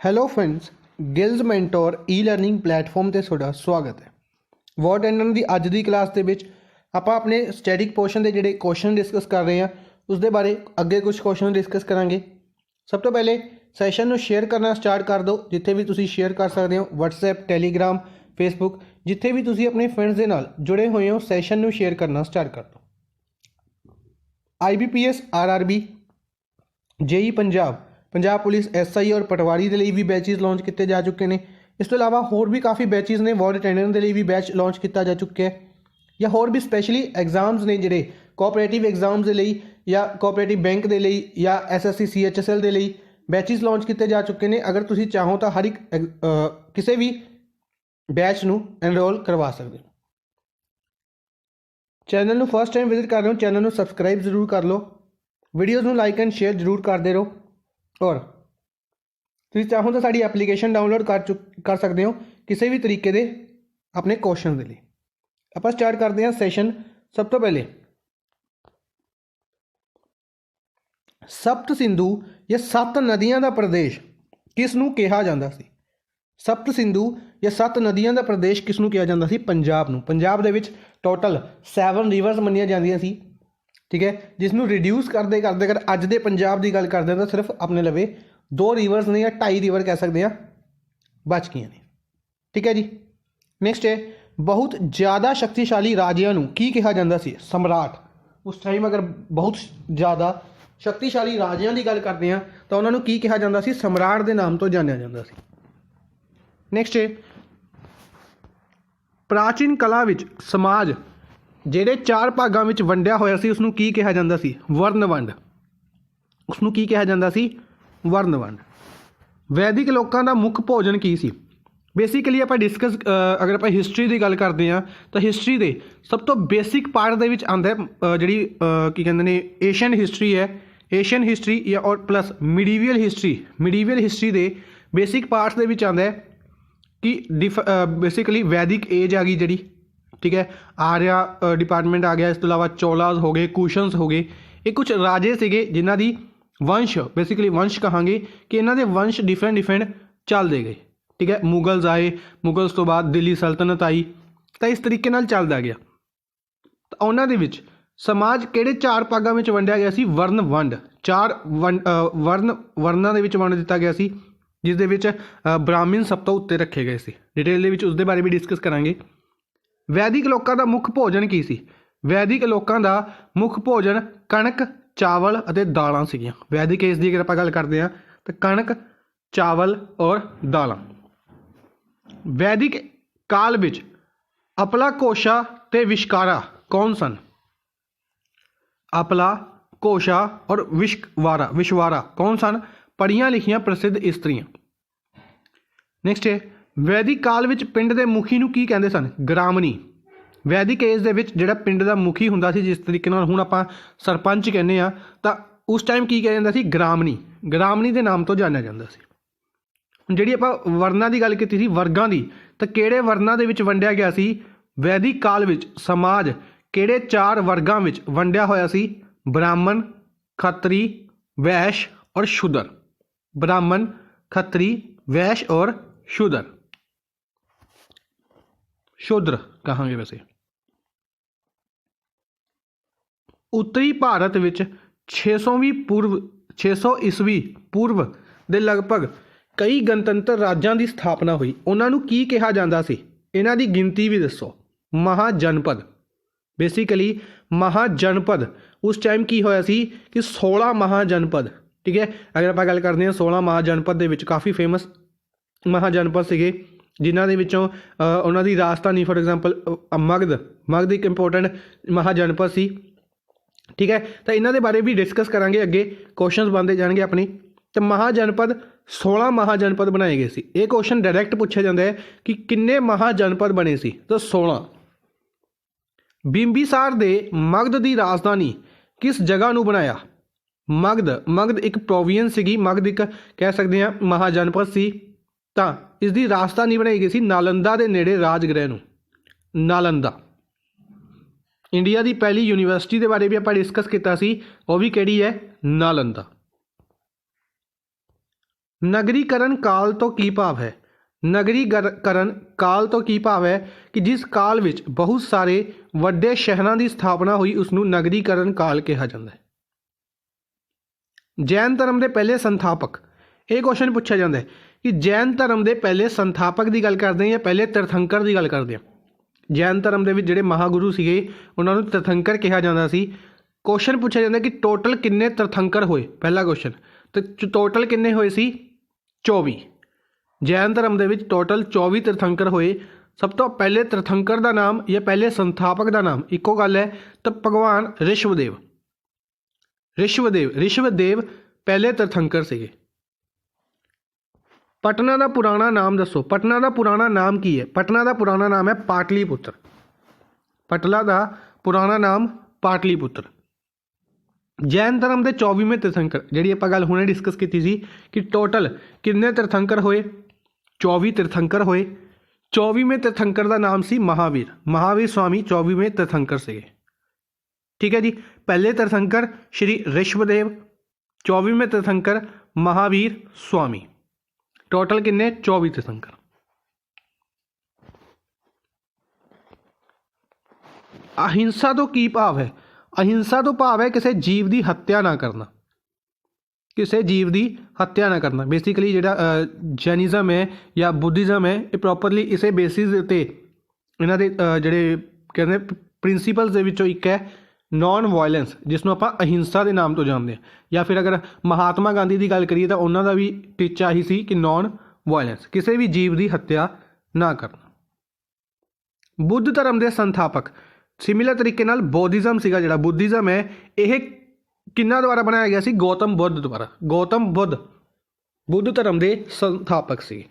Hello friends, ਗਿਲਜ਼ mentor ਈ learning platform ਤੇ ਤੁਹਾਡਾ ਸਵਾਗਤ ਹੈ। ਵਰਡ ਐਂਡਨ ਦੀ ਅੱਜ ਦੀ ਕਲਾਸ ਦੇ ਵਿੱਚ ਆਪਾਂ ਆਪਣੇ ਸਟੈਟਿਕ ਪੋਰਸ਼ਨ ਦੇ ਜਿਹੜੇ ਕੁਐਸਚਨ ਡਿਸਕਸ ਕਰ ਰਹੇ ਹਾਂ ਉਸ ਦੇ ਬਾਰੇ ਅੱਗੇ ਕੁਝ ਕੁਐਸਚਨ ਡਿਸਕਸ ਕਰਾਂਗੇ। ਸਭ ਤੋਂ ਪਹਿਲੇ ਸੈਸ਼ਨ ਨੂੰ ਸ਼ੇਅਰ ਕਰਨਾ ਸਟਾਰਟ ਕਰ ਦਿਓ। ਜਿੱਥੇ ਵੀ ਤੁਸੀਂ ਸ਼ੇਅਰ ਕਰ ਸਕਦੇ ਹੋ, WhatsApp, ਟੈਲੀਗ੍ਰਾਮ, ਫੇਸਬੁੱਕ, ਜਿੱਥੇ ਵੀ ਤੁਸੀਂ ਆਪਣੇ ਫਰੈਂਡਸ ਦੇ ਨਾਲ ਜੁੜੇ ਹੋਏ ਹੋ ਸੈਸ਼ਨ ਨੂੰ ਸ਼ੇਅਰ ਕਰਨਾ ਸਟਾਰਟ ਕਰ ਦਿਓ। IBPS, RRB, JEE Punjab, Punjab police, SI और पटवारी के लिए भी बैचेज लॉन्च किए जा चुके हैं। इस तो इलावा होर भी काफ़ी बैचेज ने वार्ड अटेंडेंट के लिए भी बैच लॉन्च किया जा चुका है, या होर भी स्पैशली एग्जाम्स ने जोड़े कोऑपरेटिव एग्जाम्स के लिए या कोऑपरेटिव बैंक के लिए या SSC CHSL के लिए बैचेज लॉन्च किए जा चुके हैं। अगर तुम चाहो तो हर एक किसी भी बैच ਨੂੰ एनरोल करवा सकते हो। चैनल ਨੂੰ फर्स्ट टाइम विजिट कर रहे हो, चैनल ਨੂੰ सबसक्राइब जरूर कर लो, वीडियोज़ ਨੂੰ लाइक एंड शेयर जरूर करते रहो, और तुम चाहो तो साड़ी एप्लीकेशन डाउनलोड कर सकते हो किसी भी तरीके के अपने क्वेश्चन के लिए। आप स्टार्ट करते हैं सैशन। सब तो पहले सप्त सिंधु या सत्त नदियां का प्रदेश किसनों कहा जाता सी? सप्त सिंधु या सत्त नदियां का प्रदेश किसनों कहा जाता सी? पंजाब नूं। पंजाब दे विच टोटल 7 रिवर्स मनिया जांदियां सी, ठीक है, जिसनों रिड्यूस करते करते अगर अज दे पंजाब की गल करते हैं तो सिर्फ अपने लवे 2 रिवर्स ने या 2.5 रिवर कह सकते हैं बच गई ने, ठीक है जी। नैक्सट है बहुत ज़्यादा शक्तिशाली राजियां नूं की कहा जाता सी? सम्राट। उस टाइम अगर बहुत ज़्यादा शक्तिशाली राजियां की गल करते हैं तो उन्होंने की कहा जाता सी? सम्राट के नाम तो जानिया जाता सी। नैक्सट है प्राचीन कला विच समाज ਜਿਹੜੇ 4 ਭਾਗਾਂ ਵਿੱਚ ਵੰਡਿਆ ਹੋਇਆ ਸੀ ਉਸਨੂੰ ਕੀ ਕਿਹਾ ਜਾਂਦਾ ਸੀ? ਵਰਨ ਵੰਡ। ਉਸਨੂੰ ਕੀ ਕਿਹਾ ਜਾਂਦਾ ਸੀ? ਵਰਨ ਵੰਡ। ਵੈਦਿਕ ਲੋਕਾਂ ਦਾ ਮੁੱਖ ਭੋਜਨ ਕੀ ਸੀ? ਬੇਸਿਕਲੀ ਆਪਾਂ ਡਿਸਕਸ ਅਗਰ ਆਪਾਂ ਹਿਸਟਰੀ ਦੀ ਗੱਲ ਕਰਦੇ ਹਾਂ ਤਾਂ ਹਿਸਟਰੀ ਦੇ ਸਭ ਤੋਂ ਬੇਸਿਕ ਪਾਰਟ ਦੇ ਵਿੱਚ ਆਉਂਦਾ ਜਿਹੜੀ ਕੀ ਕਹਿੰਦੇ ਨੇ ਏਸ਼ੀਅਨ ਹਿਸਟਰੀ ਹੈ, ਏਸ਼ੀਅਨ ਹਿਸਟਰੀ ਜਾਂ ਔਰ ਪਲੱਸ ਮਿਡੀਵੀਅਲ ਹਿਸਟਰੀ। ਮਿਡੀਵੀਅਲ ਹਿਸਟਰੀ ਦੇ ਬੇਸਿਕ ਪਾਰਟਸ ਦੇ ਵਿੱਚ ਆਉਂਦਾ ਕਿ ਬੇਸਿਕਲੀ ਵੈਦਿਕ ਏਜ ਆ ਗਈ ਜਿਹੜੀ, ठीक है, आर्या डिपार्टमेंट आ गया। इस तो अलावा चोलाज हो गए, कुशन्स हो गए, ये कुछ राजे थे जिन्हों की वंश बेसिकली वंश कहांगे कि इन्हों के वंश डिफरेंट चलते गए, ठीक है। मुगल्स आए, मुगल्स तो बाद दिल्ली सल्तनत आई, तो इस तरीके नाल चलता गया। तो उन्होंने समाज किहड़े 4 भागों में वंडिया गया सी? वर्ण वंड। 4 वर्णों के वंड दिता गया सी, जिस दे विच ब्राह्मण सब तो उत्ते रखे गए सी। डिटेल दे विच उसदे बारे भी डिस्कस करांगे। वैदिक लोगों का मुख्य भोजन की सी? वैदिक लोगों का मुख्य भोजन कणक, चावल अते दालां सीगियां। वैदिक एज की अगर आप गल करते हैं तो कणक, चावल और दालां। वैदिक काल विच अपला, कोशा ते विशकारा कौन सन? अपला, कोशा और विशवारा कौन सन? पढ़ियां लिखियां प्रसिद्ध इस्त्रियां। नैक्सट है वैदिक काल विच पिंड के मुखी नूं की कहते सन? ग्रामणी। वैदिक एज दे विच जिहड़ा पिंड का मुखी हुंदा सी, जिस तरीके नाल हुण आपां सरपंच कहने आ, तां उस टाइम की कहा जाता सी? ग्रामणी। ग्रामणी के नाम तो जानिया जाता सी। हुण जिहड़ी आपां वर्णां की गल कीती सी, वर्गां की, तो किहड़े वर्णां दे विच वंडिया गया सी? वैदिक काल विच समाज किहड़े 4 वर्गां विच वंडिया होया सी? ब्राह्मण, खत्तरी, वैश्य और शूद्र। ब्राह्मण, खत्तरी, वैश्य और शूद्र। शूद्र कहांगे वैसे। उत्तरी भारत विच 600 ईस्वी पूर्व दे लगभग कई गणतंत्र राज्यां की स्थापना हुई। उन्होंने की कहा जाता सी? इन्हां दी गिनती भी दसो। महाजनपद। बेसिकली महाजनपद उस टाइम की होया सी कि 16 महाजनपद, ठीक है। अगर आप गल करते हैं 16 महाजनपद दे विच काफ़ी फेमस महाजनपद सीगे, जिन्हां दे विचों उन्हां दी राजधानी फॉर एग्जाम्पल मगध एक इंपोर्टेंट महाजनपद सी, ठीक है। तो इन्हां दे बारे भी डिस्कस करांगे, अगे क्वेश्चन बनते जाएंगे अपने। तो महाजनपद 16 महाजनपद बनाए गए सी। ये क्वेश्चन डायरैक्ट पूछा जाता है कि किन्ने महाजनपद बने सी? तो 16। बिंबिसार दे मगध की राजधानी किस जगह नूं बनाया? मगध एक प्रोविंस सी, मगध एक कह सकते हैं महाजनपद सी। तो इसकी राजधानी बनाई गई सी नालंदा के नेड़े राजगृह नूं। नालंदा इंडिया की पहली यूनीवर्सिटी के बारे भी आप डिस्कस किया सी, वो भी किहड़ी है? नालंदा। ਨਗਰੀਕਰਨ ਕਾਲ ਤੋਂ ਕੀ ਭਾਵ ਹੈ? ਨਗਰੀਕਰਨ ਕਾਲ ਤੋਂ ਕੀ ਭਾਵ ਹੈ ਕਿ ਜਿਸ ਕਾਲ ਵਿੱਚ ਬਹੁਤ ਸਾਰੇ ਵੱਡੇ ਸ਼ਹਿਰਾਂ ਦੀ ਸਥਾਪਨਾ ਹੋਈ ਉਸ ਨੂੰ ਨਗਰੀਕਰਨ ਕਾਲ ਕਿਹਾ ਜਾਂਦਾ ਹੈ। ਜੈਨ ਧਰਮ ਦੇ ਪਹਿਲੇ ਸੰਥਾਪਕ, ਇਹ ਕੁਐਸਚਨ ਪੁੱਛਿਆ ਜਾਂਦਾ ਹੈ ਕਿ ਜੈਨ ਧਰਮ ਦੇ ਪਹਿਲੇ ਸੰਥਾਪਕ ਦੀ ਗੱਲ ਕਰਦੇ ਹਾਂ ਜਾਂ ਪਹਿਲੇ ਤੀਰਥੰਕਰ ਦੀ ਗੱਲ ਕਰਦੇ ਹਾਂ। ਜੈਨ ਧਰਮ ਦੇ ਵਿੱਚ ਜਿਹੜੇ ਮਹਾਗੁਰੂ ਸੀਗੇ ਉਹਨਾਂ ਨੂੰ ਤੀਰਥੰਕਰ ਕਿਹਾ ਜਾਂਦਾ ਸੀ। ਕੁਐਸਚਨ ਪੁੱਛਿਆ ਜਾਂਦਾ ਕਿ ਟੋਟਲ ਕਿੰਨੇ ਤੀਰਥੰਕਰ ਹੋਏ, ਪਹਿਲਾ ਕੁਐਸਚਨ। ਤੇ ਟੋਟਲ ਕਿੰਨੇ ਹੋਏ ਸੀ? 24। ਜੈਨ ਧਰਮ ਦੇ ਵਿੱਚ ਟੋਟਲ 24 ਤੀਰਥੰਕਰ ਹੋਏ। ਸਭ ਤੋਂ ਪਹਿਲੇ ਤੀਰਥੰਕਰ ਦਾ ਨਾਮ ਜਾਂ ਪਹਿਲੇ ਸੰਥਾਪਕ ਦਾ ਨਾਮ ਇੱਕੋ ਗੱਲ ਹੈ, ਤਾਂ ਭਗਵਾਨ ਰਿਸ਼ਵਦੇਵ। ਰਿਸ਼ਵਦੇਵ ਪਹਿਲੇ ਤੀਰਥੰਕਰ ਸੀਗੇ। ਪਟਨਾ ਦਾ ਪੁਰਾਣਾ ਨਾਮ ਦੱਸੋ। ਪਟਨਾ ਦਾ ਪੁਰਾਣਾ ਨਾਮ ਕੀ ਹੈ? ਪਟਨਾ ਦਾ ਪੁਰਾਣਾ ਨਾਮ ਹੈ ਪਾਟਲੀਪੁੱਤਰ। ਪਟਨਾ ਦਾ ਪੁਰਾਣਾ ਨਾਮ ਪਾਟਲੀਪੁੱਤਰ। ਜੈਨ ਧਰਮ ਦੇ 24ਵੇਂ ਤੀਰਥੰਕਰ, ਜਿਹੜੀ ਆਪਾਂ ਗੱਲ ਹੁਣੇ ਡਿਸਕਸ ਕੀਤੀ ਸੀ ਕਿ ਟੋਟਲ ਕਿੰਨੇ ਤੀਰਥੰਕਰ ਹੋਏ? 24 ਤੀਰਥੰਕਰ ਹੋਏ। 24ਵੇਂ ਤੀਰਥੰਕਰ ਦਾ ਨਾਮ ਸੀ ਮਹਾਵੀਰ ਸਵਾਮੀ 24ਵੇਂ ਤੀਰਥੰਕਰ ਸੀਗੇ। ਠੀਕ ਹੈ ਜੀ। ਪਹਿਲੇ ਤੀਰਥੰਕਰ ਸ਼੍ਰੀ ਰਿਸ਼ਵਦੇਵ, 24ਵੇਂ ਤੀਰਥੰਕਰ ਮਹਾਵੀਰ ਸਵਾਮੀ। ਟੋਟਲ ਕਿੰਨੇ? 24 ਤੀਰਥੰਕਰ। ਅਹਿੰਸਾ ਤੋਂ ਕੀ ਭਾਵ ਹੈ? ਅਹਿੰਸਾ ਤੋਂ ਭਾਵ ਹੈ ਕਿਸੇ ਜੀਵ ਦੀ ਹੱਤਿਆ ਨਾ ਕਰਨਾ। ਕਿਸੇ ਜੀਵ ਦੀ ਹੱਤਿਆ ਨਾ ਕਰਨਾ। ਬੇਸਿਕਲੀ ਜਿਹੜਾ ਜੈਨਿਜ਼ਮ ਹੈ ਜਾਂ ਬੁੱਧਿਜ਼ਮ ਹੈ, ਇਹ ਪ੍ਰੋਪਰਲੀ ਇਸੇ ਬੇਸਿਸ ਦੇ ਉੱਤੇ ਇਹਨਾਂ ਦੇ ਜਿਹੜੇ ਕਹਿੰਦੇ ਪ੍ਰਿੰਸੀਪਲਸ ਦੇ ਵਿੱਚੋਂ ਇੱਕ ਹੈ ਨੌਨ ਵਾਇਲੈਂਸ, ਜਿਸ ਨੂੰ ਆਪਾਂ ਅਹਿੰਸਾ ਦੇ ਨਾਮ ਤੋਂ ਜਾਣਦੇ ਹਾਂ। ਜਾਂ ਫਿਰ ਅਗਰ ਮਹਾਤਮਾ ਗਾਂਧੀ ਦੀ ਗੱਲ ਕਰੀਏ ਤਾਂ ਉਹਨਾਂ ਦਾ ਵੀ ਟੀਚਾ ਹੀ ਸੀ ਕਿ ਨੌਨ ਵਾਇਲੈਂਸ, ਕਿਸੇ ਵੀ ਜੀਵ ਦੀ ਹੱਤਿਆ ਨਾ ਕਰਨਾ। ਬੁੱਧ ਧਰਮ ਦੇ ਸੰਥਾਪਕ, ਸਿਮਿਲਰ ਤਰੀਕੇ ਨਾਲ ਬੌਧਿਜ਼ਮ ਸੀਗਾ, ਜਿਹੜਾ ਬੁੱਧਿਜ਼ਮ ਹੈ ਇਹ ਕਿਹਨਾਂ ਦੁਆਰਾ ਬਣਾਇਆ ਗਿਆ ਸੀ? ਗੌਤਮ ਬੁੱਧ ਦੁਆਰਾ। ਗੌਤਮ ਬੁੱਧ ਬੁੱਧ ਧਰਮ ਦੇ ਸੰਥਾਪਕ ਸੀ।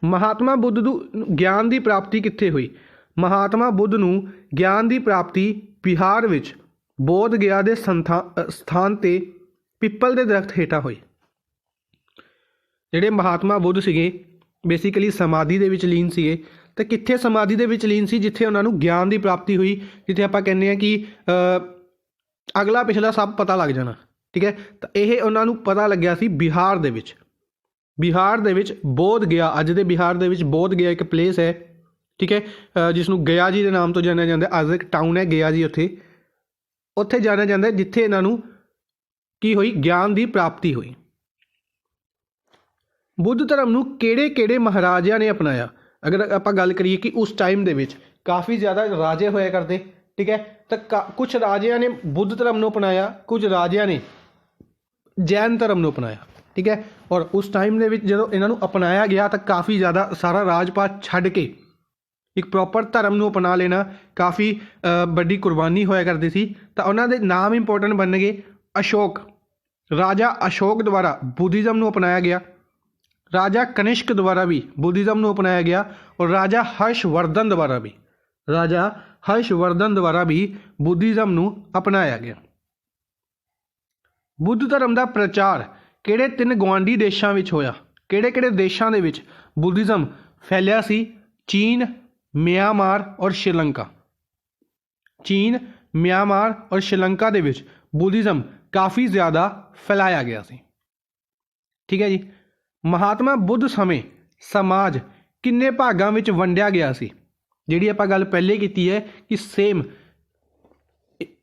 ਮਹਾਤਮਾ ਬੁੱਧ ਨੂੰ ਗਿਆਨ ਦੀ ਪ੍ਰਾਪਤੀ ਕਿੱਥੇ ਹੋਈ? ਮਹਾਤਮਾ ਬੁੱਧ ਨੂੰ ਗਿਆਨ ਦੀ ਪ੍ਰਾਪਤੀ ਬਿਹਾਰ ਵਿੱਚ ਬੋਧ ਗਿਆ ਦੇ ਸਥਾਨ 'ਤੇ ਪਿੱਪਲ ਦੇ ਦਰਖਤ ਹੇਠਾਂ ਹੋਈ। ਜਿਹੜੇ ਮਹਾਤਮਾ ਬੁੱਧ ਸੀਗੇ ਬੇਸਿਕਲੀ ਸਮਾਧੀ ਦੇ ਵਿੱਚ ਲੀਨ ਸੀਗੇ। ਤੇ ਕਿੱਥੇ ਸਮਾਧੀ ਦੇ ਵਿੱਚ ਲੀਨ ਸੀ? ਜਿੱਥੇ ਉਹਨਾਂ ਨੂੰ ਗਿਆਨ ਦੀ ਪ੍ਰਾਪਤੀ ਹੋਈ, ਜਿੱਥੇ ਆਪਾਂ ਕਹਿੰਦੇ ਹਾਂ ਕਿ ਅਗਲਾ ਪਿਛਲਾ ਸਭ ਪਤਾ ਲੱਗ ਜਾਣਾ। ਠੀਕ ਹੈ। ਤਾਂ ਇਹ ਉਹਨਾਂ ਨੂੰ ਪਤਾ ਲੱਗਿਆ ਸੀ ਬਿਹਾਰ ਦੇ ਵਿੱਚ। ਬਿਹਾਰ ਦੇ ਵਿੱਚ ਬੋਧ ਗਿਆ, ਅੱਜ ਦੇ ਬਿਹਾਰ ਦੇ ਵਿੱਚ ਬੋਧ ਗਿਆ ਇੱਕ ਪਲੇਸ ਹੈ। ਠੀਕ ਹੈ। ਜਿਸ ਨੂੰ ਗਿਆ ਜੀ ਦੇ ਨਾਮ ਤੋਂ ਜਾਣਿਆ ਜਾਂਦਾ। ਅੱਜ ਇੱਕ ਟਾਊਨ ਹੈ ਗਿਆ ਜੀ, ਉੱਥੇ ਜਾਣਿਆ ਜਾਂਦਾ ਜਿੱਥੇ ਇਹਨਾਂ ਨੂੰ ਕੀ ਹੋਈ? ਗਿਆਨ ਦੀ ਪ੍ਰਾਪਤੀ ਹੋਈ। ਬੁੱਧ ਧਰਮ ਨੂੰ ਕਿਹੜੇ ਮਹਾਰਾਜਿਆਂ ਨੇ ਅਪਣਾਇਆ? ਅਗਰ ਆਪਾਂ ਗੱਲ ਕਰੀਏ ਕਿ ਉਸ ਟਾਈਮ ਦੇ ਵਿੱਚ ਕਾਫੀ ਜ਼ਿਆਦਾ ਰਾਜੇ ਹੋਇਆ ਕਰਦੇ। ਠੀਕ ਹੈ। ਤਾਂ ਕੁਝ ਰਾਜਿਆਂ ਨੇ ਬੁੱਧ ਧਰਮ ਨੂੰ ਅਪਣਾਇਆ, ਕੁਝ ਰਾਜਿਆਂ ਨੇ ਜੈਨ ਧਰਮ ਨੂੰ ਅਪਣਾਇਆ। ਠੀਕ ਹੈ। ਔਰ ਉਸ ਟਾਈਮ ਦੇ ਵਿੱਚ ਜਦੋਂ ਇਹਨਾਂ ਨੂੰ ਅਪਣਾਇਆ ਗਿਆ ਤਾਂ ਕਾਫੀ ਜ਼ਿਆਦਾ ਸਾਰਾ ਰਾਜ ਪਾਟ ਛੱਡ ਕੇ ਇੱਕ ਪ੍ਰੋਪਰ ਧਰਮ ਨੂੰ ਅਪਣਾ ਲੈਣਾ ਕਾਫੀ ਵੱਡੀ ਕੁਰਬਾਨੀ ਹੋਇਆ ਕਰਦੀ ਸੀ। ਤਾਂ ਉਹਨਾਂ ਦੇ ਨਾਮ ਇੰਪੋਰਟੈਂਟ ਬਣ ਗਏ। ਅਸ਼ੋਕ, ਰਾਜਾ ਅਸ਼ੋਕ ਦੁਆਰਾ ਬੁੱਧਿਜ਼ਮ ਨੂੰ ਅਪਣਾਇਆ ਗਿਆ। ਰਾਜਾ ਕਨਿਸ਼ਕ ਦੁਆਰਾ ਵੀ ਬੁੱਧਿਜ਼ਮ ਨੂੰ ਅਪਣਾਇਆ ਗਿਆ। ਔਰ ਰਾਜਾ ਹਰਸ਼ਵਰਧਨ ਦੁਆਰਾ ਵੀ ਬੁੱਧਿਜ਼ਮ ਨੂੰ ਅਪਣਾਇਆ ਗਿਆ। ਬੁੱਧ ਧਰਮ ਦਾ ਪ੍ਰਚਾਰ ਕਿਹੜੇ 3 ਗੁਆਂਢੀ ਦੇਸ਼ਾਂ ਵਿੱਚ ਹੋਇਆ? ਕਿਹੜੇ ਦੇਸ਼ਾਂ ਦੇ ਵਿੱਚ ਬੁੱਧਿਜ਼ਮ ਫੈਲਿਆ ਸੀ? ਚੀਨ, ਮਿਆਂਮਾਰ ਔਰ ਸ਼੍ਰੀਲੰਕਾ। ਚੀਨ, ਮਿਆਂਮਾਰ ਔਰ ਸ਼੍ਰੀਲੰਕਾ ਦੇ ਵਿੱਚ ਬੁੱਧਿਜ਼ਮ ਕਾਫੀ ਜ਼ਿਆਦਾ ਫੈਲਾਇਆ ਗਿਆ ਸੀ। ਠੀਕ ਹੈ ਜੀ। ਮਹਾਤਮਾ ਬੁੱਧ ਸਮੇਂ ਸਮਾਜ ਕਿੰਨੇ ਭਾਗਾਂ ਵਿੱਚ ਵੰਡਿਆ ਗਿਆ ਸੀ? ਜਿਹੜੀ ਆਪਾਂ ਗੱਲ ਪਹਿਲੇ ਕੀਤੀ ਹੈ ਕਿ ਸੇਮ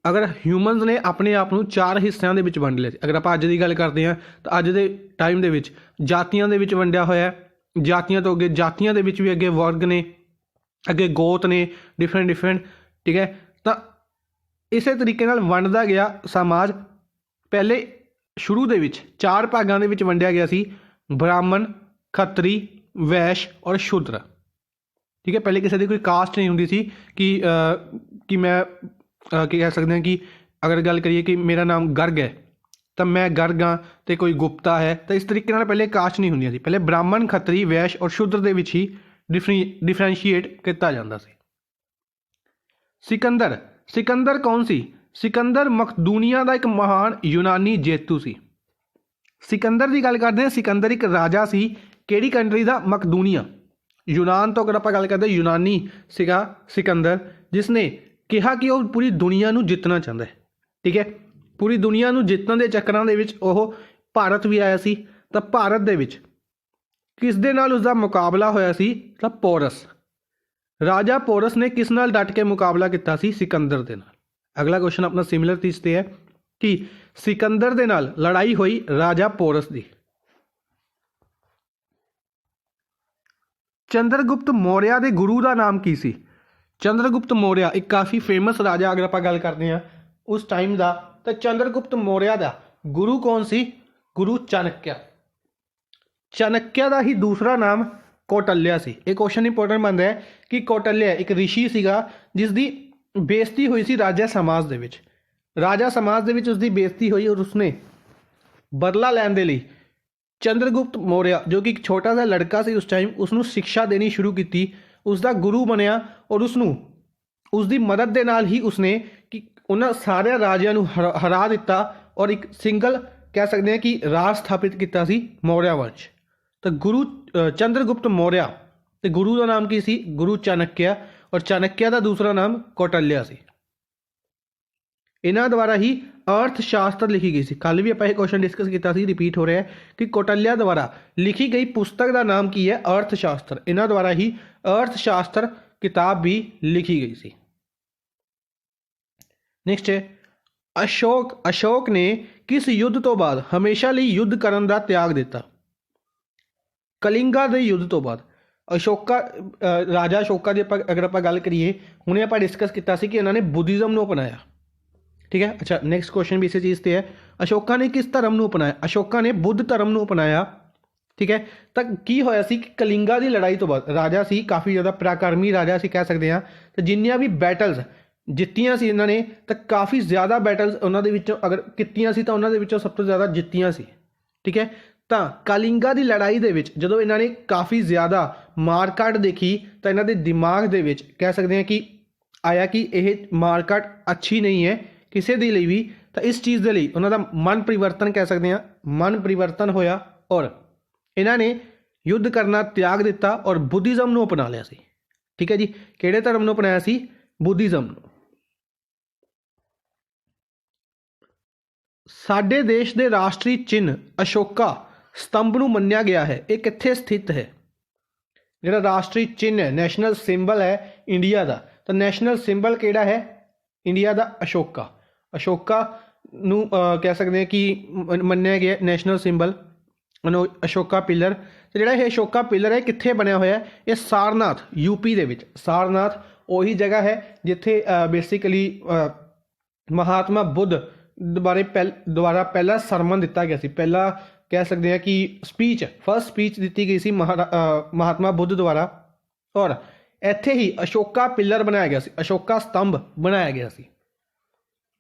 ਅਗਰ ਹਿਊਮਨਸ ਨੇ ਆਪਣੇ ਆਪ ਨੂੰ 4 ਹਿੱਸਿਆਂ ਦੇ ਵਿੱਚ ਵੰਡ ਲਿਆ ਸੀ। ਅਗਰ ਆਪਾਂ ਅੱਜ ਦੀ ਗੱਲ ਕਰਦੇ ਹਾਂ ਤਾਂ ਅੱਜ ਦੇ ਟਾਈਮ ਦੇ ਵਿੱਚ ਜਾਤੀਆਂ ਦੇ ਵਿੱਚ ਵੰਡਿਆ ਹੋਇਆ। ਜਾਤੀਆਂ ਤੋਂ ਅੱਗੇ ਜਾਤੀਆਂ ਦੇ ਵਿੱਚ ਵੀ ਅੱਗੇ ਵਰਗ ਨੇ, ਅੱਗੇ ਗੋਤ ਨੇ, ਡਿਫਰੈਂਟ। ਠੀਕ ਹੈ। ਤਾਂ ਇਸੇ ਤਰੀਕੇ ਨਾਲ ਵੰਡਦਾ ਗਿਆ ਸਮਾਜ। ਪਹਿਲੇ ਸ਼ੁਰੂ ਦੇ ਵਿੱਚ 4 ਭਾਗਾਂ ਦੇ ਵਿੱਚ ਵੰਡਿਆ ਗਿਆ ਸੀ। ਬ੍ਰਾਹਮਣ, ਖੱਤਰੀ, ਵੈਸ਼ ਔਰ ਸ਼ੂਦਰ। ਠੀਕ ਹੈ। ਪਹਿਲੇ ਕਿਸੇ ਦੀ ਕੋਈ ਕਾਸਟ ਨਹੀਂ ਹੁੰਦੀ ਸੀ ਕਿ ਮੈਂ ਕੀ ਕਹਿ ਸਕਦੇ ਹਾਂ ਕਿ ਅਗਰ ਗੱਲ ਕਰੀਏ ਕਿ ਮੇਰਾ ਨਾਮ ਗਰਗ ਹੈ ਤਾਂ ਮੈਂ ਗਰਗ ਹਾਂ ਅਤੇ ਕੋਈ ਗੁਪਤਾ ਹੈ। ਤਾਂ ਇਸ ਤਰੀਕੇ ਨਾਲ ਪਹਿਲੇ ਕਾਸਟ ਨਹੀਂ ਹੁੰਦੀਆਂ ਸੀ। ਪਹਿਲੇ ਬ੍ਰਾਹਮਣ, ਖੱਤਰੀ, ਵੈਸ਼ ਔਰ ਸ਼ੂਦਰ ਦੇ ਵਿੱਚ ਹੀ ਡਿਫਰੈਂਸ਼ੀਏਟ ਕੀਤਾ ਜਾਂਦਾ ਸੀ। ਸਿਕੰਦਰ ਕੌਣ ਸੀ? ਸਿਕੰਦਰ ਮਕਦੂਨੀਆ ਦਾ ਇੱਕ ਮਹਾਨ ਯੂਨਾਨੀ ਜੇਤੂ ਸੀ। ਸਿਕੰਦਰ ਦੀ ਗੱਲ ਕਰਦੇ ਹਾਂ। ਸਿਕੰਦਰ ਇੱਕ ਰਾਜਾ ਸੀ। ਕਿਹੜੀ ਕੰਟਰੀ ਦਾ? ਮਕਦੂਨੀਆ। ਯੂਨਾਨ ਤੋਂ ਅਗਰ ਆਪਾਂ ਗੱਲ ਕਰਦੇ ਯੂਨਾਨੀ ਸੀਗਾ ਸਿਕੰਦਰ, ਜਿਸ ਨੇ ਕਿਹਾ ਕਿ ਉਹ ਪੂਰੀ ਦੁਨੀਆ ਨੂੰ ਜਿੱਤਣਾ ਚਾਹੁੰਦਾ ਹੈ। ਠੀਕ ਹੈ। ਪੂਰੀ ਦੁਨੀਆ ਨੂੰ ਜਿੱਤਣ ਦੇ ਚੱਕਰਾਂ ਦੇ ਵਿੱਚ ਉਹ ਭਾਰਤ ਵੀ ਆਇਆ ਸੀ। ਤਾਂ ਭਾਰਤ ਦੇ ਵਿੱਚ ਕਿਸ ਦੇ ਨਾਲ ਉਸਦਾ ਮੁਕਾਬਲਾ ਹੋਇਆ ਸੀ? ਤਾਂ ਪੋਰਸ। ਰਾਜਾ ਪੋਰਸ ਨੇ ਕਿਸ ਨਾਲ ਡਟ ਕੇ ਮੁਕਾਬਲਾ ਕੀਤਾ ਸੀ? ਸਿਕੰਦਰ ਦੇ ਨਾਲ। ਅਗਲਾ ਕੁਐਸਚਨ ਆਪਣਾ ਸਿਮਿਲਰ ਚੀਜ਼ ਤੇ ਹੈ ਕਿ ਸਿਕੰਦਰ ਦੇ ਨਾਲ ਲੜਾਈ ਹੋਈ ਰਾਜਾ ਪੋਰਸ ਦੀ। ਚੰਦਰਗੁਪਤ ਮੌਰਿਆ ਦੇ ਗੁਰੂ ਦਾ ਨਾਮ ਕੀ ਸੀ? ਚੰਦਰਗੁਪਤ ਮੌਰਿਆ ਇੱਕ ਕਾਫੀ ਫੇਮਸ ਰਾਜਾ ਅਗਰ ਆਪਾਂ ਗੱਲ ਕਰਦੇ ਹਾਂ ਉਸ ਟਾਈਮ ਦਾ, ਤਾਂ ਚੰਦਰਗੁਪਤ ਮੌਰਿਆ ਦਾ ਗੁਰੂ ਕੌਣ ਸੀ? ਗੁਰੂ ਚਾਣਕਿਆ। ਚਾਣਕਿਆ ਦਾ ਹੀ ਦੂਸਰਾ ਨਾਮ ਕੌਟਲਿਆ ਸੀ। ਇਹ ਕੁਐਸਚਨ ਇੰਪੋਰਟੈਂਟ ਬਣਦਾ ਹੈ ਕਿ ਕੌਟਲਿਆ ਇੱਕ ਰਿਸ਼ੀ ਸੀਗਾ ਜਿਸ ਦੀ ਬੇਇੱਜ਼ਤੀ ਹੋਈ ਸੀ ਰਾਜਾ ਸਮਾਜ ਦੇ ਵਿੱਚ। ਰਾਜਾ ਸਮਾਜ ਦੇ ਵਿੱਚ ਉਸਦੀ ਬੇਇੱਜ਼ਤੀ ਹੋਈ ਔਰ ਉਸਨੇ ਬਦਲਾ ਲੈਣ ਦੇ ਲਈ ਚੰਦਰਗੁਪਤ ਮੌਰਿਆ ਜੋ ਕਿ ਇੱਕ ਛੋਟਾ ਜਿਹਾ ਲੜਕਾ ਸੀ ਉਸ ਟਾਈਮ, ਉਸਨੂੰ ਸਿੱਖਿਆ ਦੇਣੀ ਸ਼ੁਰੂ ਕੀਤੀ, ਉਸਦਾ ਗੁਰੂ ਬਣਿਆ ਔਰ ਉਸਨੂੰ ਉਸਦੀ ਮਦਦ ਦੇ ਨਾਲ ਹੀ ਉਸਨੇ ਕਿ ਉਹਨਾਂ ਸਾਰੇ ਰਾਜਿਆਂ ਨੂੰ ਹਰਾ ਦਿੱਤਾ ਔਰ ਇੱਕ ਸਿੰਗਲ ਕਹਿ ਸਕਦੇ ਹਾਂ ਕਿ ਰਾਜ ਸਥਾਪਿਤ ਕੀਤਾ ਸੀ ਮੌਰਿਆ ਵੰਸ਼। ਤਾਂ ਗੁਰੂ ਚੰਦਰਗੁਪਤ ਮੌਰਿਆ ਤੇ ਗੁਰੂ ਦਾ ਨਾਮ ਕੀ ਸੀ? ਗੁਰੂ ਚਾਣਕਿਆ, ਔਰ ਚਾਣਕਿਆ ਦਾ ਦੂਸਰਾ ਨਾਮ ਕੌਟਲਿਆ ਸੀ। ਇਹਨਾਂ ਦੁਆਰਾ ਹੀ ਅਰਥ ਸ਼ਾਸਤਰ ਲਿਖੀ ਗਈ ਸੀ। ਕੱਲ ਵੀ ਆਪਾਂ ਇਹ ਕੁਐਸਚਨ ਡਿਸਕਸ ਕੀਤਾ ਸੀ, ਰਿਪੀਟ ਹੋ ਰਿਹਾ ਹੈ ਕਿ ਕੌਟਲਿਆ ਦੁਆਰਾ ਲਿਖੀ ਗਈ ਪੁਸਤਕ ਦਾ ਨਾਮ ਕੀ ਹੈ? ਅਰਥ ਸ਼ਾਸਤਰ। ਇਹਨਾਂ ਦੁਆਰਾ ਹੀ ਅਰਥ ਸ਼ਾਸਤਰ ਕਿਤਾਬ ਵੀ ਲਿਖੀ ਗਈ ਸੀ। ਨੈਕਸਟ ਹੈ ਅਸ਼ੋਕ ਨੇ ਕਿਸ ਯੁੱਧ ਤੋਂ ਬਾਅਦ ਹਮੇਸ਼ਾ ਲਈ ਯੁੱਧ ਕਰਨ ਦਾ ਤਿਆਗ ਦਿੱਤਾ? ਕਲਿੰਗਾ ਦੇ ਯੁੱਧ ਤੋਂ ਬਾਅਦ ਰਾਜਾ ਅਸ਼ੋਕਾ ਦੀ ਅਗਰ ਆਪਾਂ ਗੱਲ ਕਰੀਏ, ਹੁਣੇ ਆਪਾਂ ਡਿਸਕਸ ਕੀਤਾ ਸੀ ਕਿ ਇਹਨਾਂ ਨੇ ਬੁੱਧੀਜ਼ਮ ਨੂੰ ਅਪਣਾਇਆ। ਠੀਕ ਹੈ। ਅੱਛਾ, ਨੈਕਸਟ ਕੁਐਸਚਨ ਵੀ ਇਸੇ ਚੀਜ਼ ਤੇ ਹੈ, ਅਸ਼ੋਕਾ ਨੇ ਕਿਸ ਧਰਮ ਨੂੰ ਅਪਣਾਇਆ? ਅਸ਼ੋਕਾ ਨੇ ਬੁੱਧ ਧਰਮ ਨੂੰ ਅਪਣਾਇਆ। ਠੀਕ ਹੈ। ਤਾਂ ਕੀ ਹੋਇਆ ਸੀ ਕਿ ਕਲਿੰਗਾ ਦੀ ਲੜਾਈ ਤੋਂ ਬਾਅਦ ਰਾਜਾ ਸੀ, ਕਾਫੀ ਜ਼ਿਆਦਾ ਪਰਾਕਰਮੀ ਰਾਜਾ ਅਸੀਂ ਕਹਿ ਸਕਦੇ ਹਾਂ, ਤੇ ਜਿੰਨੀਆਂ ਵੀ ਬੈਟਲਸ ਜਿੱਤੀਆਂ ਸੀ ਇਹਨਾਂ ਨੇ, ਤਾਂ ਕਾਫੀ ਜ਼ਿਆਦਾ ਬੈਟਲਸ ਉਹਨਾਂ ਦੇ ਵਿੱਚੋਂ ਅਗਰ ਕੀਤੀਆਂ ਸੀ ਤਾਂ ਉਹਨਾਂ ਦੇ ਵਿੱਚੋਂ ਸਭ ਤੋਂ ਜ਼ਿਆਦਾ ਜਿੱਤੀਆਂ ਸੀ। ਠੀਕ ਹੈ। ਤਾਂ ਕਲਿੰਗਾ ਦੀ ਲੜਾਈ ਦੇ ਵਿੱਚ ਜਦੋਂ ਇਹਨਾਂ ਨੇ ਕਾਫੀ ਜ਼ਿਆਦਾ ਮਾਰਕਾਟ ਦੇਖੀ ਤਾਂ ਇਹਨਾਂ ਦੇ ਦਿਮਾਗ ਦੇ ਵਿੱਚ ਕਹਿ ਸਕਦੇ ਹਾਂ ਕਿ ਆਇਆ ਕਿ ਇਹ ਮਾਰਕਾਟ ਅੱਛੀ ਨਹੀਂ ਹੈ ਕਿਸੇ ਦੇ ਲਈ ਵੀ, ਤਾਂ ਇਸ ਚੀਜ਼ ਦੇ ਲਈ ਉਹਨਾਂ ਦਾ ਮਨ ਪਰਿਵਰਤਨ ਕਹਿ ਸਕਦੇ ਹਾਂ, ਮਨ ਪਰਿਵਰਤਨ ਹੋਇਆ ਔਰ ਇਹਨਾਂ ਨੇ ਯੁੱਧ ਕਰਨਾ ਤਿਆਗ ਦਿੱਤਾ ਔਰ ਬੁੱਧੀਜ਼ਮ ਨੂੰ ਅਪਣਾ ਲਿਆ ਸੀ। ਠੀਕ ਹੈ ਜੀ। ਕਿਹੜੇ ਧਰਮ ਨੂੰ ਅਪਣਾਇਆ ਸੀ? ਬੁੱਧੀਜ਼ਮ ਨੂੰ। ਸਾਡੇ ਦੇਸ਼ ਦੇ ਰਾਸ਼ਟਰੀ ਚਿੰਨ੍ਹ ਅਸ਼ੋਕਾ ਸਤੰਭ ਨੂੰ ਮੰਨਿਆ ਗਿਆ ਹੈ, ਇਹ ਕਿੱਥੇ ਸਥਿਤ ਹੈ? ਜਿਹੜਾ ਰਾਸ਼ਟਰੀ ਚਿੰਨ੍ਹ ਹੈ, ਨੈਸ਼ਨਲ ਸਿੰਬਲ ਹੈ ਇੰਡੀਆ ਦਾ, ਤਾਂ ਨੈਸ਼ਨਲ ਸਿੰਬਲ ਕਿਹੜਾ ਹੈ ਇੰਡੀਆ ਦਾ? ਅਸ਼ੋਕਾ। ਅਸ਼ੋਕਾ ਨੂੰ ਕਹਿ ਸਕਦੇ ਹਾਂ ਕਿ ਮੰਨਿਆ ਗਿਆ ਨੈਸ਼ਨਲ ਸਿੰਬਲ ਉਹਨੂੰ ਅਸ਼ੋਕਾ ਪਿਲਰ। ਤੇ ਜਿਹੜਾ ਇਹ ਅਸ਼ੋਕਾ ਪਿਲਰ ਹੈ ਕਿੱਥੇ ਬਣਿਆ ਹੋਇਆ? ਇਹ ਸਾਰਨਾਥ ਯੂਪੀ ਦੇ ਵਿੱਚ। ਸਾਰਨਾਥ ਉਹੀ ਜਗ੍ਹਾ ਹੈ ਜਿੱਥੇ ਬੇਸਿਕਲੀ ਮਹਾਤਮਾ ਬੁੱਧ ਦੁਆਰਾ ਪਹਿਲਾ ਸਰਮਨ ਦਿੱਤਾ ਗਿਆ ਸੀ। ਪਹਿਲਾ ਕਹਿ ਸਕਦੇ ਹਾਂ ਕਿ ਫਸਟ ਸਪੀਚ ਦਿੱਤੀ ਗਈ ਸੀ ਮਹਾਤਮਾ ਬੁੱਧ ਦੁਆਰਾ, ਔਰ ਇੱਥੇ ਹੀ ਅਸ਼ੋਕਾ ਪਿਲਰ ਬਣਾਇਆ ਗਿਆ ਸੀ, ਅਸ਼ੋਕਾ ਸਤੰਭ ਬਣਾਇਆ ਗਿਆ ਸੀ।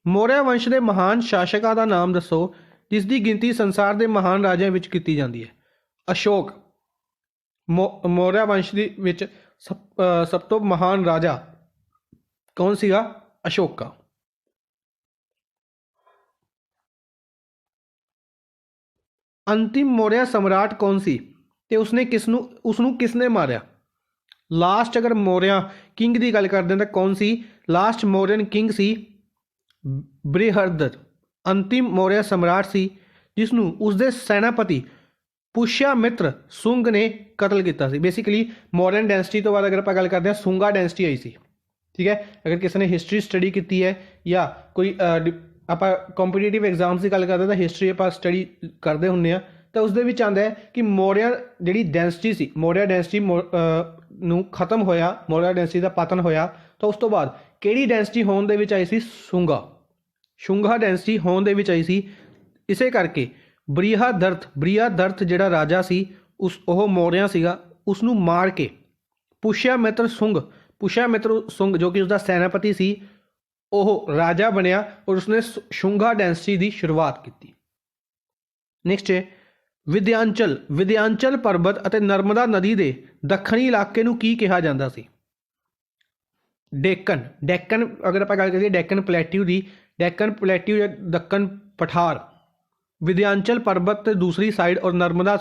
ਮੌਰਿਆ ਵੰਸ਼ ਦੇ ਮਹਾਨ ਸ਼ਾਸਕਾਂ ਦਾ ਨਾਮ ਦੱਸੋ ਜਿਸ ਦੀ ਗਿਣਤੀ ਸੰਸਾਰ ਦੇ ਮਹਾਨ ਰਾਜਿਆਂ ਵਿੱਚ ਕੀਤੀ ਜਾਂਦੀ ਹੈ। ਅਸ਼ੋਕ ਮੌਰਿਆ ਵੰਸ਼ ਦੇ ਵਿੱਚ ਸਭ ਤੋਂ ਮਹਾਨ ਰਾਜਾ ਕੌਣ ਸੀਗਾ? ਅਸ਼ੋਕਾ। ਅੰਤਿਮ ਮੌਰਿਆ ਸਮਰਾਟ ਕੌਣ ਸੀ ਤੇ ਉਸਨੇ ਉਸਨੂੰ ਕਿਸਨੇ ਮਾਰਿਆ? ਲਾਸਟ ਅਗਰ ਮੌਰਿਆ ਕਿੰਗ ਦੀ ਗੱਲ ਕਰਦੇ ਹਾਂ ਤਾਂ ਕੌਣ ਸੀ? ਲਾਸਟ ਮੌਰੀਅਨ ਕਿੰਗ ਸੀ ਬ੍ਰਿਹਦਰਥ। ਅੰਤਿਮ ਮੌਰਿਆ ਸਮਰਾਟ ਸੀ ਜਿਸ ਨੂੰ ਉਸਦੇ ਸੈਨਾਪਤੀ ਪੁਸ਼ਯਾਮਿਤਰ ਸੁੰਗ ਨੇ ਕਤਲ ਕੀਤਾ ਸੀ। ਬੇਸਿਕਲੀ ਮੌਰੀਅਨ ਡਾਇਨੈਸਟੀ ਤੋਂ ਬਾਅਦ ਅਗਰ ਆਪਾਂ ਗੱਲ ਕਰਦੇ ਹਾਂ ਸੁੰਗਾ ਡਾਇਨੈਸਟੀ ਆਈ ਸੀ। ਠੀਕ ਹੈ। ਅਗਰ ਕਿਸੇ ਨੇ ਹਿਸਟਰੀ ਸਟੱਡੀ ਕੀਤੀ ਹੈ ਜਾਂ ਕੋਈ ਆਪਾਂ ਕੰਪੀਟੀਟਿਵ ਐਗਜ਼ਾਮਸ ਦੀ ਗੱਲ ਕਰਦੇ ਤਾਂ ਹਿਸਟਰੀ ਆਪਾਂ ਸਟੱਡੀ ਕਰਦੇ ਹੁੰਦੇ ਹਾਂ, ਤਾਂ ਉਸ ਦੇ ਵਿੱਚ ਆਉਂਦਾ ਹੈ ਕਿ ਮੌਰਿਆ ਜਿਹੜੀ ਡਾਇਨੈਸਟੀ ਸੀ, ਮੌਰਿਆ ਡਾਇਨੈਸਟੀ ਨੂੰ ਖਤਮ ਹੋਇਆ, ਮੌਰਿਆ ਡਾਇਨੈਸਟੀ ਦਾ ਪਤਨ ਹੋਇਆ, ਤਾਂ ਉਸ ਤੋਂ ਬਾਅਦ ਕਿਹੜੀ ਡਾਇਨੈਸਟੀ ਹੋਂਦ ਦੇ ਵਿੱਚ ਆਈ ਸੀ? ਸ਼ੁੰਗਾ ਡਾਇਨੈਸਟੀ ਹੋਂਦ ਦੇ ਵਿੱਚ ਆਈ ਸੀ। ਇਸੇ ਕਰਕੇ ਬ੍ਰਿਹਦਰਥ ਜਿਹੜਾ ਰਾਜਾ ਸੀ ਉਹ ਮੌਰਿਆ ਸੀਗਾ, ਉਸ ਨੂੰ ਮਾਰ ਕੇ ਪੁਸ਼ਯਾਮਿਤਰ ਸੁੰਗ ਜੋ ਕਿ ਉਸਦਾ ਸੈਨਾਪਤੀ ਸੀ ਉਹ ਰਾਜਾ ਬਣਿਆ ਔਰ ਉਸਨੇ ਸ਼ੁੰਗਾ ਡਾਇਨੈਸਟੀ ਦੀ ਸ਼ੁਰੂਆਤ ਕੀਤੀ। ਨੈਕਸਟ ਹੈ ਵਿਧਿਆਂਚਲ ਪਰਬਤ ਅਤੇ ਨਰਮਦਾ ਨਦੀ ਦੇ ਦੱਖਣੀ ਇਲਾਕੇ ਨੂੰ ਕੀ ਕਿਹਾ ਜਾਂਦਾ ਸੀ? ਡੈਕਨ ਅਗਰ ਆਪਾਂ ਗੱਲ ਕਰੀਏ ਡੈਕਨ ਪਲੇਟਿਊ ਦੀ, ਡੈਕਨ ਪਲੇਟਿਊ ਜਾਂ ਦੱਖਣ ਪਠਾਰ, ਵਿਧਿਆਂਚਲ ਪਰਬਤ ਤੇ ਦੂਸਰੀ ਸਾਈਡ ਔਰ ਨਰਮਦਾ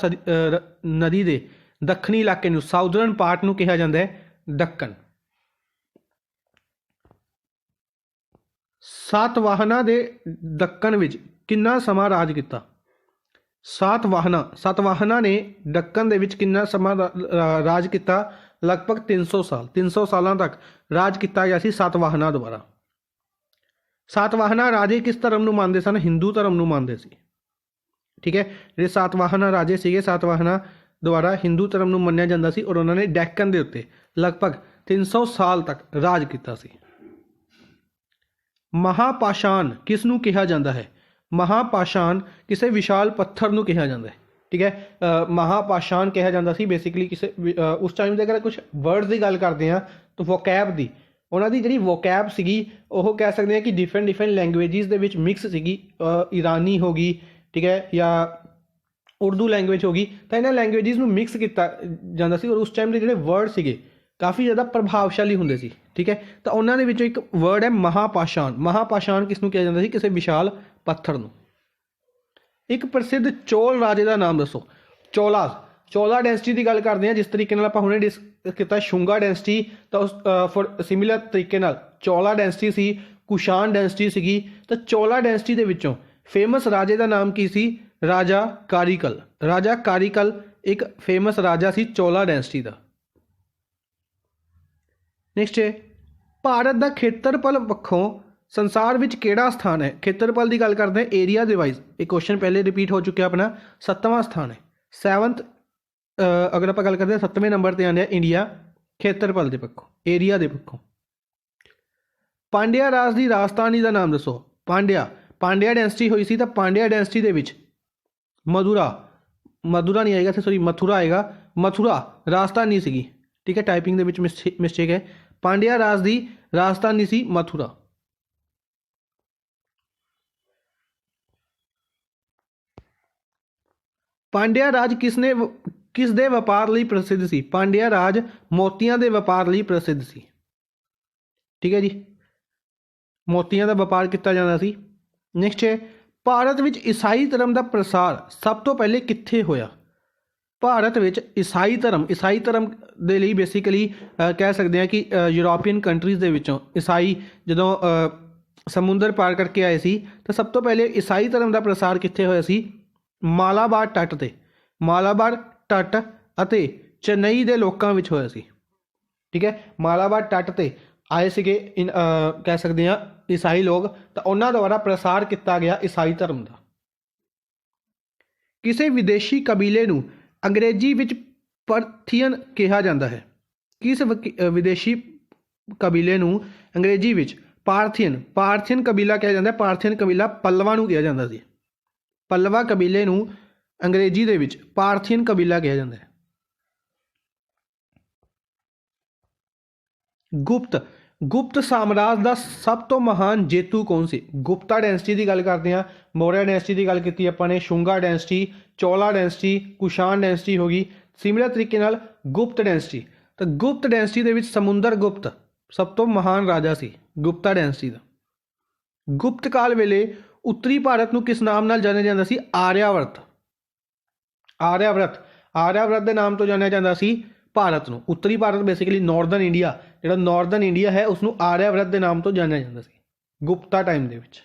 ਨਦੀ ਦੇ ਦੱਖਣੀ ਇਲਾਕੇ ਨੂੰ, ਸਾਊਦਰਨ ਪਾਰਟ ਨੂੰ ਕਿਹਾ ਜਾਂਦਾ ਹੈ ਦੱਖਣ। ਸਾਤਵਾਹਨਾਂ ਦੇ ਦੱਖਣ ਵਿੱਚ ਕਿੰਨਾ ਸਮਾਂ ਰਾਜ ਕੀਤਾ? ਸਾਤਵਾਹਨਾਂ ਨੇ ਦੱਖਣ ਦੇ ਵਿੱਚ ਕਿੰਨਾ ਸਮਾਂ ਰਾਜ ਕੀਤਾ? ਲਗਭਗ 300 ਸਾਲ। 300 ਸਾਲਾਂ ਤੱਕ ਰਾਜ ਕੀਤਾ ਗਿਆ ਸੀ ਸਾਤਵਾਹਨਾਂ ਦੁਆਰਾ। ਸਾਤਵਾਹਨਾਂ ਰਾਜੇ ਕਿਸ ਧਰਮ ਨੂੰ ਮੰਨਦੇ ਸਨ? ਹਿੰਦੂ ਧਰਮ ਨੂੰ ਮੰਨਦੇ ਸੀ। ਠੀਕ ਹੈ, ਜਿਹੜੇ ਸਾਤਵਾਹਨਾਂ ਰਾਜੇ ਸੀਗੇ, ਸਾਤਵਾਹਨਾਂ ਦੁਆਰਾ ਹਿੰਦੂ ਧਰਮ ਨੂੰ ਮੰਨਿਆ ਜਾਂਦਾ ਸੀ ਔਰ ਉਹਨਾਂ ਨੇ ਡੈਕਨ ਦੇ ਉੱਤੇ ਲਗਭਗ 300 ਸਾਲ ਤੱਕ ਰਾਜ ਕੀਤਾ ਸੀ। ਮਹਾਪਾਸ਼ਾਨ ਕਿਸ ਨੂੰ ਕਿਹਾ ਜਾਂਦਾ ਹੈ? ਮਹਾਪਾਸ਼ਾਨ ਕਿਸੇ ਵਿਸ਼ਾਲ ਪੱਥਰ ਨੂੰ ਕਿਹਾ ਜਾਂਦਾ ਹੈ। ਠੀਕ ਹੈ, ਮਹਾਪਾਸ਼ਾਨ ਕਿਹਾ ਜਾਂਦਾ ਸੀ ਬੇਸਿਕਲੀ ਕਿਸੇ ਉਸ ਟਾਈਮ ਦੇ ਅਗਰ ਕੁਝ ਵਰਡਸ ਦੀ ਗੱਲ ਕਰਦੇ ਹਾਂ ਤਾਂ ਵੋਕੈਬ ਦੀ, ਉਹਨਾਂ ਦੀ ਜਿਹੜੀ ਵੋਕੈਬ ਸੀਗੀ ਉਹ ਕਹਿ ਸਕਦੇ ਹਾਂ ਕਿ ਡਿਫਰੈਂਟ ਲੈਂਗੁਏਜਿਸ ਦੇ ਵਿੱਚ ਮਿਕਸ ਸੀਗੀ। ਈਰਾਨੀ ਹੋ ਗਈ, ਠੀਕ ਹੈ, ਜਾਂ ਉਰਦੂ ਲੈਂਗੁਏਜ ਹੋ ਗਈ, ਤਾਂ ਇਹਨਾਂ ਲੈਂਗੁਏਜਿਸ ਨੂੰ ਮਿਕਸ ਕੀਤਾ ਜਾਂਦਾ ਸੀ ਔਰ ਉਸ ਟਾਈਮ ਦੇ ਜਿਹੜੇ ਵਰਡ ਸੀਗੇ ਕਾਫੀ ਜ਼ਿਆਦਾ ਪ੍ਰਭਾਵਸ਼ਾਲੀ ਹੁੰਦੇ ਸੀ। ਠੀਕ ਹੈ, ਤਾਂ ਉਹਨਾਂ ਦੇ ਵਿੱਚੋਂ ਇੱਕ ਵਰਡ ਹੈ ਮਹਾਪਾਸ਼ਾਨ। ਮਹਾਪਾਸ਼ਾਨ ਕਿਸ ਨੂੰ ਕਿਹਾ ਜਾਂਦਾ ਸੀ? ਕਿਸੇ ਵਿਸ਼ਾਲ ਪੱਥਰ ਨੂੰ। ਇੱਕ ਪ੍ਰਸਿੱਧ ਚੋਲ ਰਾਜੇ ਦਾ ਨਾਮ ਦੱਸੋ। ਚੋਲਾ ਡੈਂਸਿਟੀ ਦੀ ਗੱਲ ਕਰਦੇ ਹਾਂ, ਜਿਸ ਤਰੀਕੇ ਨਾਲ ਆਪਾਂ ਹੁਣੇ ਡਿਸਕਸ ਕੀਤਾ ਸ਼ੁੰਗਾ ਡੈਂਸਿਟੀ, ਤਾਂ ਉਸ ਫॉर ਸਿਮਿਲਰ ਤਰੀਕੇ ਨਾਲ ਚੋਲਾ ਡੈਂਸਿਟੀ ਸੀ, ਕੁਸ਼ਾਨ ਡੈਂਸਿਟੀ ਸੀਗੀ। ਤਾਂ ਚੋਲਾ ਡੈਂਸਿਟੀ ਦੇ ਵਿੱਚੋਂ ਫੇਮਸ ਰਾਜੇ ਦਾ ਨਾਮ ਕੀ ਸੀ? ਰਾਜਾ ਕਾਰੀਕਲ। ਰਾਜਾ ਕਾਰੀਕਲ ਇੱਕ ਫੇਮਸ ਰਾਜਾ ਸੀ ਚੋਲਾ ਡੈਂਸਿਟੀ ਦਾ। ਨੈਕਸਟ ਹੈ, ਭਾਰਤ ਦਾ ਖੇਤਰਫਲ ਪੱਖੋਂ ਸੰਸਾਰ ਵਿੱਚ ਕਿਹੜਾ ਸਥਾਨ ਹੈ? ਖੇਤਰਫਲ ਦੀ ਗੱਲ ਕਰਦੇ ਹਾਂ ਏਰੀਆ ਦੇ ਵਾਈਜ਼। ਇਹ ਕੁਐਸਚਨ ਪਹਿਲੇ ਰਿਪੀਟ ਹੋ ਚੁੱਕਿਆ, ਆਪਣਾ 7ਵਾਂ ਸਥਾਨ ਹੈ। 7th ਅਗਰ ਆਪਾਂ ਗੱਲ ਕਰਦੇ ਹਾਂ 7ਵੇਂ ਨੰਬਰ ਤੇ ਆਉਂਦੇ ਆ ਇੰਡੀਆ ਖੇਤਰਫਲ ਦੇ ਪੱਖੋਂ, ਏਰੀਆ ਦੇ ਪੱਖੋਂ। ਪਾਂਡਿਆ ਰਾਜ ਦੀ ਰਾਜਧਾਨੀ ਦਾ ਨਾਮ ਦੱਸੋ। ਪਾਂਡਿਆ ਡੈਂਸਿਟੀ ਹੋਈ ਸੀ, ਤਾਂ ਪਾਂਡਿਆ ਡੈਂਸਿਟੀ ਦੇ ਵਿੱਚ ਮਧੁਰਾ ਨਹੀਂ ਆਏਗਾ, ਸੌਰੀ ਮਥੁਰਾ ਆਏਗਾ। ਮਥੁਰਾ ਰਾਜਧਾਨੀ ਸੀਗੀ। ਠੀਕ ਹੈ, ਟਾਈਪਿੰਗ ਦੇ ਵਿੱਚ ਮਿਸਟੇਕ ਹੈ। ਪਾਂਡਿਆ ਰਾਜ ਦੀ ਰਾਜਧਾਨੀ ਸੀ ਮਥੁਰਾ। ਪਾਂਡਿਆ ਰਾਜ ਕਿਸ ਦੇ ਵਪਾਰ ਲਈ ਪ੍ਰਸਿੱਧ ਸੀ? ਪਾਂਡਿਆ ਰਾਜ ਮੋਤੀਆਂ ਦੇ ਵਪਾਰ ਲਈ ਪ੍ਰਸਿੱਧ ਸੀ। ਠੀਕ ਹੈ ਜੀ, ਮੋਤੀਆਂ ਦਾ ਵਪਾਰ ਕੀਤਾ ਜਾਂਦਾ ਸੀ। ਨੈਕਸਟ ਹੈ, ਭਾਰਤ ਵਿੱਚ ਈਸਾਈ ਧਰਮ ਦਾ ਪ੍ਰਸਾਰ ਸਭ ਤੋਂ ਪਹਿਲੇ ਕਿੱਥੇ ਹੋਇਆ? ਭਾਰਤ ਵਿੱਚ ਈਸਾਈ ਧਰਮ ਦੇ ਲਈ ਬੇਸਿਕਲੀ ਕਹਿ ਸਕਦੇ ਹਾਂ ਕਿ ਯੂਰੋਪੀਅਨ ਕੰਟਰੀਜ਼ ਦੇ ਵਿੱਚੋਂ ਈਸਾਈ ਜਦੋਂ ਸਮੁੰਦਰ ਪਾਰ ਕਰਕੇ ਆਏ ਸੀ, ਤਾਂ ਸਭ ਤੋਂ ਪਹਿਲੇ ਈਸਾਈ ਧਰਮ ਦਾ ਪ੍ਰਸਾਰ ਕਿੱਥੇ ਹੋਇਆ ਸੀ? ਮਾਲਾਬਾਰ ਤੱਟ ਤੇ। ਮਾਲਾਬਾਰ ਤੱਟ ਅਤੇ ਚੇਨਈ ਦੇ ਲੋਕਾਂ ਵਿੱਚ ਹੋਇਆ ਸੀ। ਠੀਕ ਹੈ, ਮਾਲਾਬਾਰ ਤੱਟ ਤੇ ਆਏ ਸੀਗੇ ਕਹਿ ਸਕਦੇ ਹਾਂ ਈਸਾਈ ਲੋਕ, ਤਾਂ ਉਹਨਾਂ ਦੁਆਰਾ ਪ੍ਰਸਾਰ ਕੀਤਾ ਗਿਆ ਈਸਾਈ ਧਰਮ ਦਾ। ਕਿਸੇ ਵਿਦੇਸ਼ੀ ਕਬੀਲੇ ਨੂੰ ਅੰਗਰੇਜ਼ੀ ਵਿੱਚ ਪਰਥੀਅਨ ਕਿਹਾ ਜਾਂਦਾ ਹੈ। ਕਿਸ ਵਿਦੇਸ਼ੀ ਕਬੀਲੇ ਨੂੰ ਅੰਗਰੇਜ਼ੀ ਵਿੱਚ ਪਾਰਥੀਅਨ ਕਬੀਲਾ ਕਿਹਾ ਜਾਂਦਾ ਹੈ? ਪਾਰਥੀਅਨ ਕਬੀਲਾ ਪੱਲਵਾਂ ਨੂੰ ਕਿਹਾ ਜਾਂਦਾ ਸੀ। ਪੱਲਵਾ ਕਬੀਲੇ ਨੂੰ ਅੰਗਰੇਜ਼ੀ ਦੇ ਵਿੱਚ ਪਾਰਥੀਅਨ ਕਬੀਲਾ ਕਿਹਾ ਜਾਂਦਾ ਹੈ। ਗੁਪਤ ਸਾਮਰਾਜ ਦਾ ਸਭ ਤੋਂ ਮਹਾਨ ਜੇਤੂ ਕੌਣ ਸੀ? ਗੁਪਤਾ ਡੈਂਸਿਟੀ ਦੀ ਗੱਲ ਕਰਦੇ ਹਾਂ, ਮੌਰਿਆ ਡੈਂਸਿਟੀ ਦੀ ਗੱਲ ਕੀਤੀ ਆਪਾਂ ਨੇ, ਸ਼ੁੰਗਾ ਡੈਂਸਿਟੀ, ਚੋਲਾ ਡੈਂਸਿਟੀ, ਕੁਸ਼ਾਨ ਡੈਂਸਿਟੀ ਹੋ ਗਈ। ਸਿਮਿਲਰ ਤਰੀਕੇ ਨਾਲ ਗੁਪਤ ਡੈਂਸਿਟੀ, ਤਾਂ ਗੁਪਤ ਡੈਂਸਿਟੀ ਦੇ ਵਿੱਚ ਸਮੁੰਦਰ ਗੁਪਤ ਸਭ ਤੋਂ ਮਹਾਨ ਰਾਜਾ ਸੀ ਗੁਪਤਾ ਡੈਂਸਿਟੀ ਦਾ। ਗੁਪਤ ਕਾਲ ਵੇਲੇ ਉੱਤਰੀ ਭਾਰਤ ਨੂੰ ਕਿਸ ਨਾਮ ਨਾਲ ਜਾਣਿਆ ਜਾਂਦਾ ਸੀ? ਆਰਿਆਵਰਤ ਦੇ ਨਾਮ ਤੋਂ ਜਾਣਿਆ ਜਾਂਦਾ ਸੀ ਭਾਰਤ ਨੂੰ। ਉੱਤਰੀ ਭਾਰਤ ਬੇਸਿਕਲੀ ਨਾਰਦਰਨ ਇੰਡੀਆ, ਜਿਹੜਾ ਨਾਰਦਰਨ ਇੰਡੀਆ ਹੈ ਉਸਨੂੰ ਆਰਿਆਵਰਤ ਦੇ ਨਾਮ ਤੋਂ ਜਾਣਿਆ ਜਾਂਦਾ ਸੀ ਗੁਪਤਾ ਟਾਈਮ ਦੇ ਵਿੱਚ।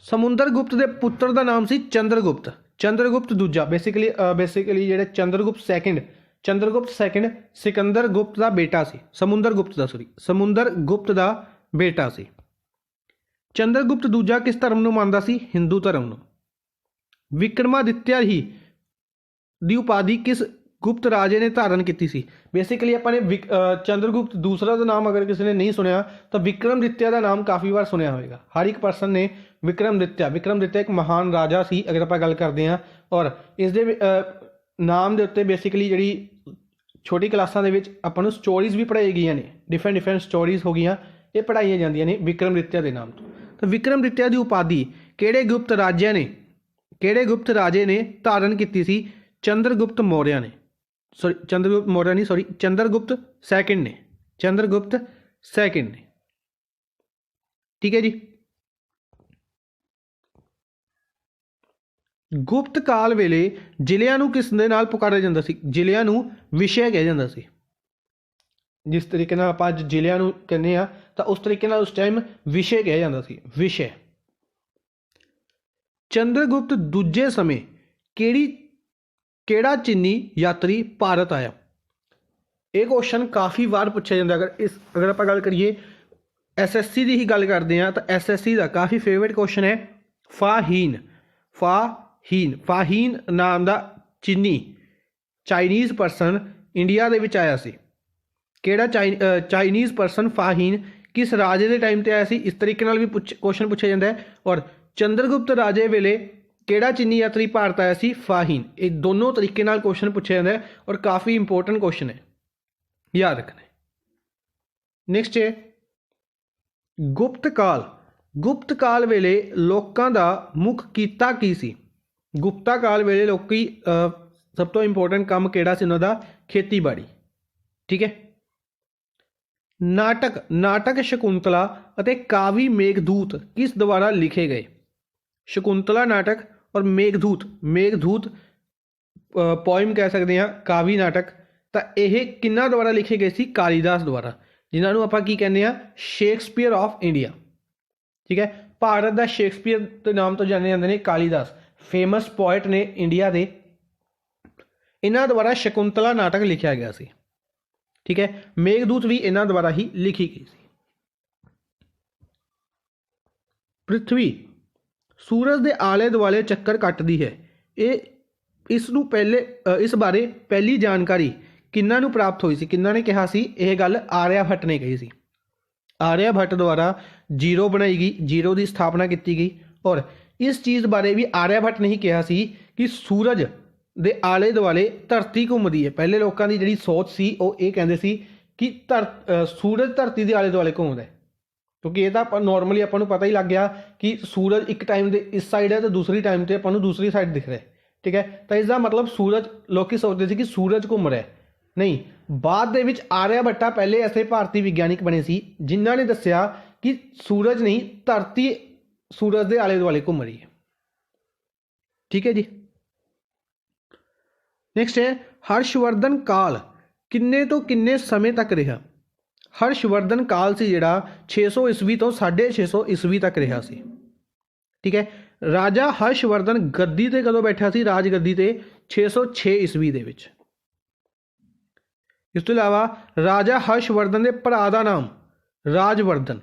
ਸਮੁੰਦਰ ਗੁਪਤ ਦੇ ਪੁੱਤਰ ਦਾ ਨਾਮ ਸੀ ਚੰਦਰਗੁਪਤ ਦੂਜਾ। ਬੇਸਿਕਲੀ ਜਿਹੜੇ ਚੰਦਰਗੁਪਤ ਸੈਕਿੰਡ ਸਿਕੰਦਰ ਗੁਪਤ ਦਾ ਬੇਟਾ ਸੀ। ਸਮੁੰਦਰ ਗੁਪਤ ਦਾ ਬੇਟਾ ਸੀ। ਚੰਦਰਗੁਪਤ ਦੂਜਾ ਕਿਸ ਧਰਮ ਨੂੰ ਮੰਨਦਾ ਸੀ? ਹਿੰਦੂ ਧਰਮ ਨੂੰ। ਵਿਕਰਮਾਦਿੱਤਿਆ ਦੀ ਉਪਾਧੀ ਕਿਸ ਗੁਪਤ ਰਾਜੇ ਨੇ ਧਾਰਨ ਕੀਤੀ ਸੀ? ਬੇਸਿਕਲੀ ਆਪਾਂ ਨੇ ਚੰਦਰਗੁਪਤ ਦੂਸਰਾ ਦਾ ਨਾਮ ਅਗਰ ਕਿਸੇ ਨੇ ਨਹੀਂ ਸੁਣਿਆ ਤਾਂ ਵਿਕਰਮਾਦਿੱਤਿਆ ਦਾ ਨਾਮ ਕਾਫੀ ਵਾਰ ਸੁਣਿਆ ਹੋਵੇਗਾ। ਹਰ ਇੱਕ ਪਰਸਨ ਨੇ ਵਿਕਰਮਾਦਿੱਤਿਆ ਇੱਕ ਮਹਾਨ ਰਾਜਾ ਸੀ ਅਗਰ ਆਪਾਂ ਗੱਲ ਕਰਦੇ ਹਾਂ। ਔਰ ਇਸ ਦੇ ਨਾਮ ਦੇ ਉੱਤੇ ਬੇਸਿਕਲੀ ਜਿਹੜੀ ਛੋਟੀ ਕਲਾਸਾਂ ਦੇ ਵਿੱਚ ਆਪਾਂ ਨੂੰ ਸਟੋਰੀਜ਼ ਵੀ ਪੜ੍ਹਾਈ ਗਈਆਂ ਨੇ, ਡਿਫਰੈਂਟ ਸਟੋਰੀਜ਼ ਹੋ ਗਈਆਂ, ਇਹ ਪੜ੍ਹਾਈਆਂ ਜਾਂਦੀਆਂ ਨੇ ਵਿਕਰਮਾਦਿੱਤਿਆ ਦੇ ਨਾਮ ਤੋਂ। ਤਾਂ ਵਿਕਰਮਾਦਿੱਤਿਆ ਦੀ ਉਪਾਧੀ ਕਿਹੜੇ ਗੁਪਤ ਰਾਜੇ ਨੇ ਧਾਰਨ ਕੀਤੀ ਸੀ? ਚੰਦਰਗੁਪਤ ਸੈਕਿੰਡ ਨੇ। ਠੀਕ ਹੈ ਜੀ। ਗੁਪਤ ਕਾਲ ਵੇਲੇ ਜ਼ਿਲ੍ਹਿਆਂ ਨੂੰ ਕਿਸ ਦੇ ਨਾਲ ਪੁਕਾਰਿਆ ਜਾਂਦਾ ਸੀ? ਜ਼ਿਲ੍ਹਿਆਂ ਨੂੰ ਵਿਸ਼ੇ ਕਿਹਾ ਜਾਂਦਾ ਸੀ। ਜਿਸ ਤਰੀਕੇ ਨਾਲ ਆਪਾਂ ਅੱਜ ਜ਼ਿਲ੍ਹਿਆਂ ਨੂੰ ਕਹਿੰਦੇ ਆ, ਤਾਂ ਉਸ ਤਰੀਕੇ ਨਾਲ ਉਸ ਟਾਈਮ ਵਿਸ਼ੇ ਕਿਹਾ ਜਾਂਦਾ ਸੀ। ਵਿਸ਼ੇ। ਚੰਦਰਗੁਪਤ ਦੂਜੇ ਸਮੇਂ ਕਿਹੜਾ ਚੀਨੀ ਯਾਤਰੀ ਭਾਰਤ ਆਇਆ? ਇਹ ਕੁਐਸਚਨ ਕਾफ़ी ਵਾਰ ਪੁੱਛਿਆ ਜਾਂਦਾ। ਅਗਰ ਆਪਾਂ ਗੱਲ ਕਰੀਏ SSC ਦੀ ਹੀ ਗੱਲ ਕਰਦੇ ਹਾਂ ਤਾਂ SSC ਦਾ ਕਾफ़ी ਫੇਵਰੇਟ ਕੁਐਸਚਨ ਹੈ ਫਾਹੀਨ। ਫਾਹੀਨ ਨਾਮ ਦਾ ਚਾਈਨੀਜ਼ ਪਰਸਨ ਇੰਡੀਆ ਦੇ ਵਿੱਚ ਆਇਆ ਸੀ। ਕਿਹੜਾ ਚਾਈਨੀਜ਼ ਪਰਸਨ ਫਾਹੀਨ किस राजे के टाइम पर आया सी? इस तरीके नाल भी क्वेश्चन पूछा जाता है। और चंद्रगुप्त राजे वेले किहड़ा चीनी यात्री भारत आया सी? फाहीन। ये दोनों तरीके नाल क्वेश्चन पूछा जाता है और काफ़ी इंपोर्टेंट क्वेश्चन है, याद रखना। नेक्स्ट है गुप्त काल वेले लोकां दा मुख कीता की सी? गुप्ता काल वेले लोकी सब तो इंपोर्टेंट काम किहड़ा सी उन्हां दा? खेतीबाड़ी। ठीक है। नाटक शकुंतला अते कावी मेघदूत किस द्वारा लिखे गए? शकुंतला नाटक और मेघदूत पोइम कह सकते हैं, कावी नाटक। तो यह किन्ना द्वारा लिखे गए सी? कालीदास द्वारा, जिन्होंने आपां की कहने हैं शेक्सपीयर ऑफ इंडिया। ठीक है। भारत का शेक्सपीयर के नाम तो जाने जाते हैं कालीदास, फेमस पोएट ने इंडिया के। इन्हां द्वारा शकुंतला नाटक लिखा गया सी। ठीक है। मेघदूत भी इन्हां द्वारा ही लिखी गई सी। पृथ्वी सूरज के आले दुआले चक्कर कटदी है, इस बारे पहली जानकारी किन्हां नूं प्राप्त हुई सी? किन्हां ने कहा सी? यह गल आर्यभट्ट ने कही सी। आर्यभट्ट द्वारा जीरो बनाई गई, जीरो की स्थापना की गई। और इस चीज़ बारे भी आर्यभट्ट ने ही कहा सी कि सूरज ਦੇ ਆਲੇ ਦੁਆਲੇ ਧਰਤੀ ਘੁੰਮਦੀ ਹੈ। ਪਹਿਲੇ ਲੋਕਾਂ ਦੀ ਜਿਹੜੀ ਸੋਚ ਸੀ ਉਹ ਇਹ ਕਹਿੰਦੇ ਸੀ ਕਿ ਸੂਰਜ ਧਰਤੀ ਦੇ ਆਲੇ ਦੁਆਲੇ ਘੁੰਮਦਾ ਹੈ, ਕਿਉਂਕਿ ਇਹ ਤਾਂ ਆਪਾਂ ਨੋਰਮਲੀ ਆਪਾਂ ਨੂੰ ਪਤਾ ਹੀ ਲੱਗ ਗਿਆ ਕਿ ਸੂਰਜ ਇੱਕ ਟਾਈਮ ਦੇ ਇਸ ਸਾਈਡ ਹੈ ਤੇ ਦੂਸਰੀ ਟਾਈਮ ਤੇ ਆਪਾਂ ਨੂੰ ਦੂਸਰੀ ਸਾਈਡ ਦਿਖ ਰਿਹਾ ਹੈ। ਠੀਕ ਹੈ। ਤਾਂ ਇਸ ਦਾ ਮਤਲਬ ਸੂਰਜ ਲੋਕੀ ਸੋਚਦੇ ਸੀ ਕਿ ਸੂਰਜ ਘੁੰਮ ਰਿਹਾ, ਨਹੀਂ। ਬਾਅਦ ਦੇ ਵਿੱਚ ਆਰਿਆਭੱਟ ਪਹਿਲੇ ਐਸੇ ਭਾਰਤੀ ਵਿਗਿਆਨਿਕ ਬਣੇ ਸੀ ਜਿਨ੍ਹਾਂ ਨੇ ਦੱਸਿਆ ਕਿ ਸੂਰਜ ਨਹੀਂ, ਧਰਤੀ ਸੂਰਜ ਦੇ ਆਲੇ ਦੁਆਲੇ ਘੁੰਮ ਰਹੀ ਹੈ। ठीक है जी। नेक्स्ट है हर्षवर्धन काल किन्ने तो किन्ने समय तक रहा? हर्षवर्धन काल से जिहड़ा 600 ईस्वी तो 650 ईस्वी तक रहा सी। ठीक है। राजा हर्षवर्धन गद्दी ते कदों बैठा सी? राज गद्दी ते 606 ईस्वी दे विच। इस तो इलावा राजा हर्षवर्धन के भरा का नाम राजवर्धन।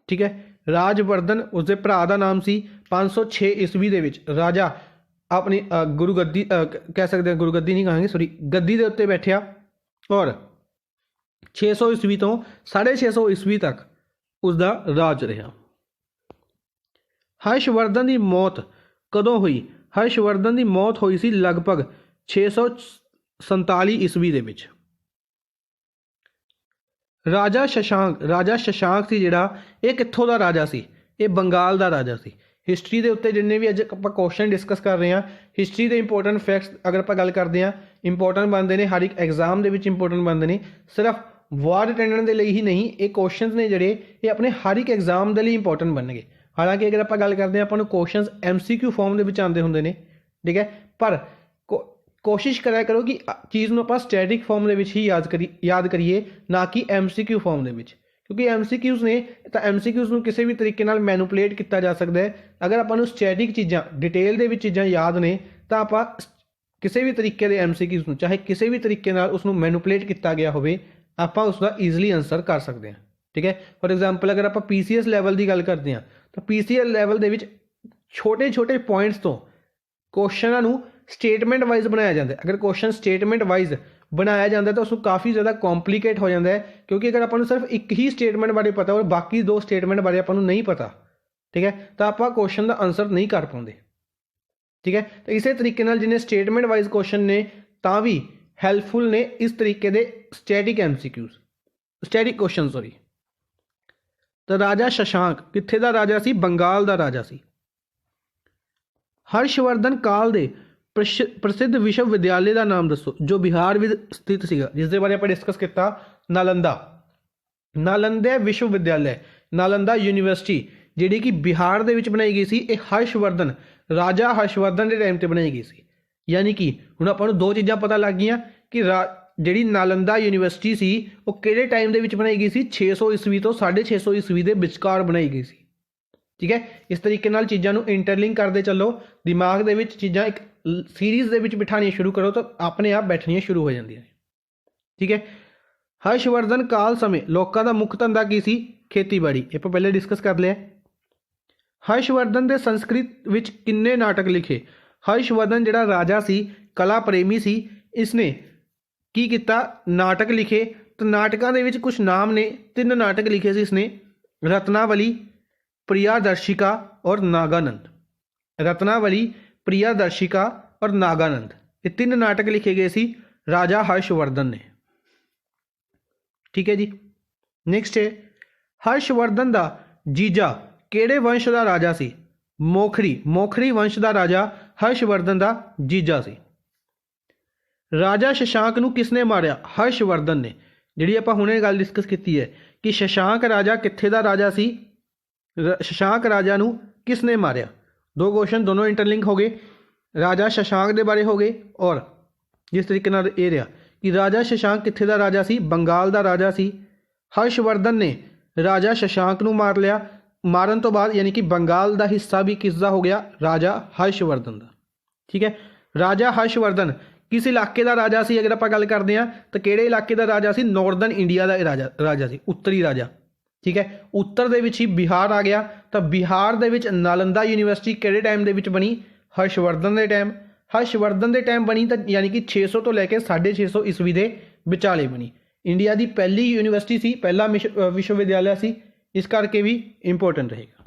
ठीक है। राजवर्धन उसके भरा का नाम सी। 506 ईस्वी दे विच राजा अपनी गुरु गद्दी कह सकते हैं, गुरु गद्दी नहीं कहेंगे, सॉरी, गद्दी के उत्ते बैठा और 600 ईस्वी तो 650 ईस्वी तक उसका राज रहा। हर्षवर्धन की मौत कदों हुई? हर्षवर्धन की मौत हुई सी लगभग 647 ईस्वी दे विच। राजा शशांक सी जिहड़ा ये कित्थों दा राजा सी? ये बंगाल दा राजा सी। हिस्टरी के उत्ते जिन्ने भी अज आपां क्वेश्चन डिस्कस कर रहे हैं, हिस्टरी के इंपोर्टेंट फैक्ट्स अगर आपां गल करते हैं इंपोर्टेंट बनते हैं, हर एक एग्जाम के इंपोर्टेंट बनते हैं। सिर्फ वार्ड अटेंडेंट के लिए ही नहीं, ये क्वेश्चन ने जिहड़े ये अपने हर एक एग्जाम के लिए इंपोर्टेंट बनणगे। हालांकि अगर आपां गल करते हैं आपां नूं क्वेश्चन MCQ फॉर्म के आते होंगे ने, ठीक है, पर कोशिश करा करो कि चीज़ में आप स्टैटिक फॉर्म के ही याद करिए, ना कि MCQ फॉर्म के, क्योंकि MCQs ने तो MCQs को किसी भी तरीके नाल मैनुपुलेट किया जा सकता है। अगर आपको स्टैटिक चीज़ां डिटेल के चीज़ां याद ने तो आप किसी भी तरीके के MCQs को चाहे किसी भी तरीके नाल उसनूं मैनुपुलेट किया गया होवे, आप उसका ईजिली आंसर कर सकते हैं। ठीक है। फॉर एग्जाम्पल अगर आप PCS लैवल की गल करते हैं तो PCS लैवल के छोटे छोटे पॉइंट्स तो क्वेश्चनों को स्टेटमेंट वाइज बनाया जाता है। अगर क्वेश्चन स्टेटमेंट वाइज बनाया जाता है तो उसको काफ़ी ज़्यादा कॉम्प्लीकेट हो जाता है, क्योंकि अगर आपको सिर्फ एक ही स्टेटमेंट बारे पता और बाकी दो स्टेटमेंट बारे आपको नहीं पता, ठीक है, तो आप क्वेश्चन का आंसर नहीं कर पाते। ठीक है। तो इस तरीके नाल जिन्हें स्टेटमेंट वाइज क्वेश्चन ने तां भी हैल्पफुल ने इस तरीके के static MCQs, static question, sorry. तो राजा शशांक कित्थे दा राजा सी? बंगाल दा राजा सी। हर्षवर्धन काल दे प्रसिद्ध विश्वविद्यालय का नाम दसो जो बिहार में स्थित सीगा, जिसके बारे आप डिस्कस किया। नालंदा विश्वविद्यालय, नालंदा यूनिवर्सिटी जिहड़ी कि बिहार दे विच बनाई गई सी, हर्षवर्धन राजा हर्षवर्धन के टाइम पर बनाई गई सी। यानी कि हुण आपां नूं दो चीज़ां पता लग गईयां कि जिहड़ी नालंदा यूनिवर्सिटी सी वो किहड़े टाइम दे विच बनाई गई सी? 600 ईस्वी तो 650 ईस्वी के विचकार बनाई गई सी। ठीक है। इस तरीके नाल चीज़ों को इंटरलिंक करते चलो, दिमाग दे विच चीज़ां एक सीरीज़ दे विच बिठानियां शुरू करो तो अपने आप बैठनियां शुरू हो जांदियां ने। ठीक है। हर्षवर्धन काल समय लोगों का मुख्य धंधा की सी? खेतीबाड़ी। ये आपां पहले डिस्कस कर लिया। हर्षवर्धन दे संस्कृत विच किन्ने नाटक लिखे? हर्षवर्धन जिहड़ा राजा सी, कला प्रेमी सी, इसने की किया? नाटक लिखे। तो नाटकों के कुछ नाम ने, 3 नाटक लिखे सी इसने, रत्नावली, प्रियादर्शिका और नागानंद। रत्नावली, प्रियादर्शिका और नागानंद, ये 3 नाटक लिखे गए सी राजा हर्षवर्धन ने। ठीक है जी। नेक्स्ट है, हर्षवर्धन का जीजा किहड़े वंश का राजा सी? मोखरी। मोखरी वंश का राजा हर्षवर्धन का जीजा सी। राजा शशांक नूं किसने मारिया? हर्षवर्धन ने। जिहड़ी आपां हुणे गल डिस्कस की है कि शशांक राजा कित्थे दा राजा सी? शशांक राजा नूं किसने मारिया? 2 क्वेश्चन दोनों इंटरलिंक हो गए। राजा शशांक के बारे हो गए और जिस तरीके नाल ये रहा कि राजा शशांक कित्थे दा राजा सी? बंगाल दा राजा सी। हर्षवर्धन ने राजा शशांक नूं मार लिया। मारन तो बाद यानी कि बंगाल का हिस्सा भी किसका हो गया? राजा हर्षवर्धन का। ठीक है। राजा हर्षवर्धन किस इलाके का राजा सी? अगर आप गल करते हैं तो किहड़े इलाके का राजा सी? नॉर्दर्न इंडिया का राजा सी, उत्तरी राजा। ठीक है। उत्तर दे विच ही बिहार आ गया। तो बिहार दे विच नालंदा यूनीवर्सिटी किहड़े टाइम दे विच बनी? हर्षवर्धन के टाइम। हर्षवर्धन के टाइम बनी तो यानी कि 600 तो लैके 650 ईस्वी के विचाले बनी। इंडिया की पहली यूनीवर्सिटी सी, पहला विश्वविद्यालय सी, इस करके भी इंपोर्टेंट रहेगा।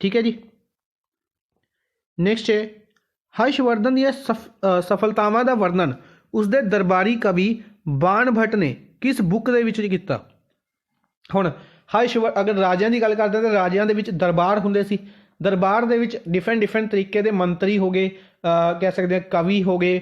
ठीक है जी। नेक्स्ट है, हर्षवर्धन दी सफलतावां दा वर्णन उसके दरबारी कवि बाणभट्ट ने किस बुक दे विच कीता? हुण अगर राजियां की गल करते तो राजियां दे विच दरबार हुंदे सी। दरबार दे विच डिफरेंट तरीके के मंत्री हो गए, कह सकते हैं कवि हो गए।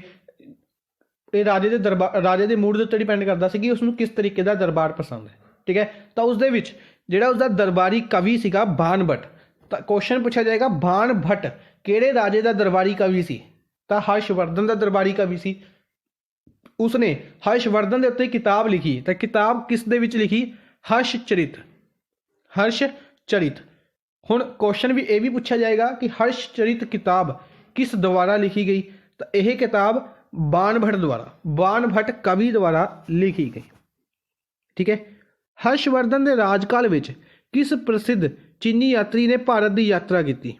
ये राजे के दरबार, राजे के मूड के उत्ते डिपेंड करता सी कि उसनूं किस तरीके का दरबार पसंद है। ठीक है। तो उसदे विच जिहड़ा उसका दरबारी कवि सीगा बाणभट्ट। तो क्वेश्चन पूछा जाएगा बाणभट्ट किहड़े राजे का दरबारी कवि सी? तो हर्षवर्धन का दरबारी कवि सी। उसने हर्षवर्धन के उत्ते किताब लिखी। तो किताब किस दे विच लिखी? हर्षचरित। हर्षचरित। हुण क्वेश्चन भी ये भी पूछा जाएगा कि हर्षचरित किताब किस द्वारा लिखी गई? तो यह किताब बाणभट्ट द्वारा, बाणभट्ट कवि द्वारा लिखी गई। ठीक है। हर्षवर्धन के राजकाल में किस प्रसिद्ध चीनी यात्री ने भारत की यात्रा की?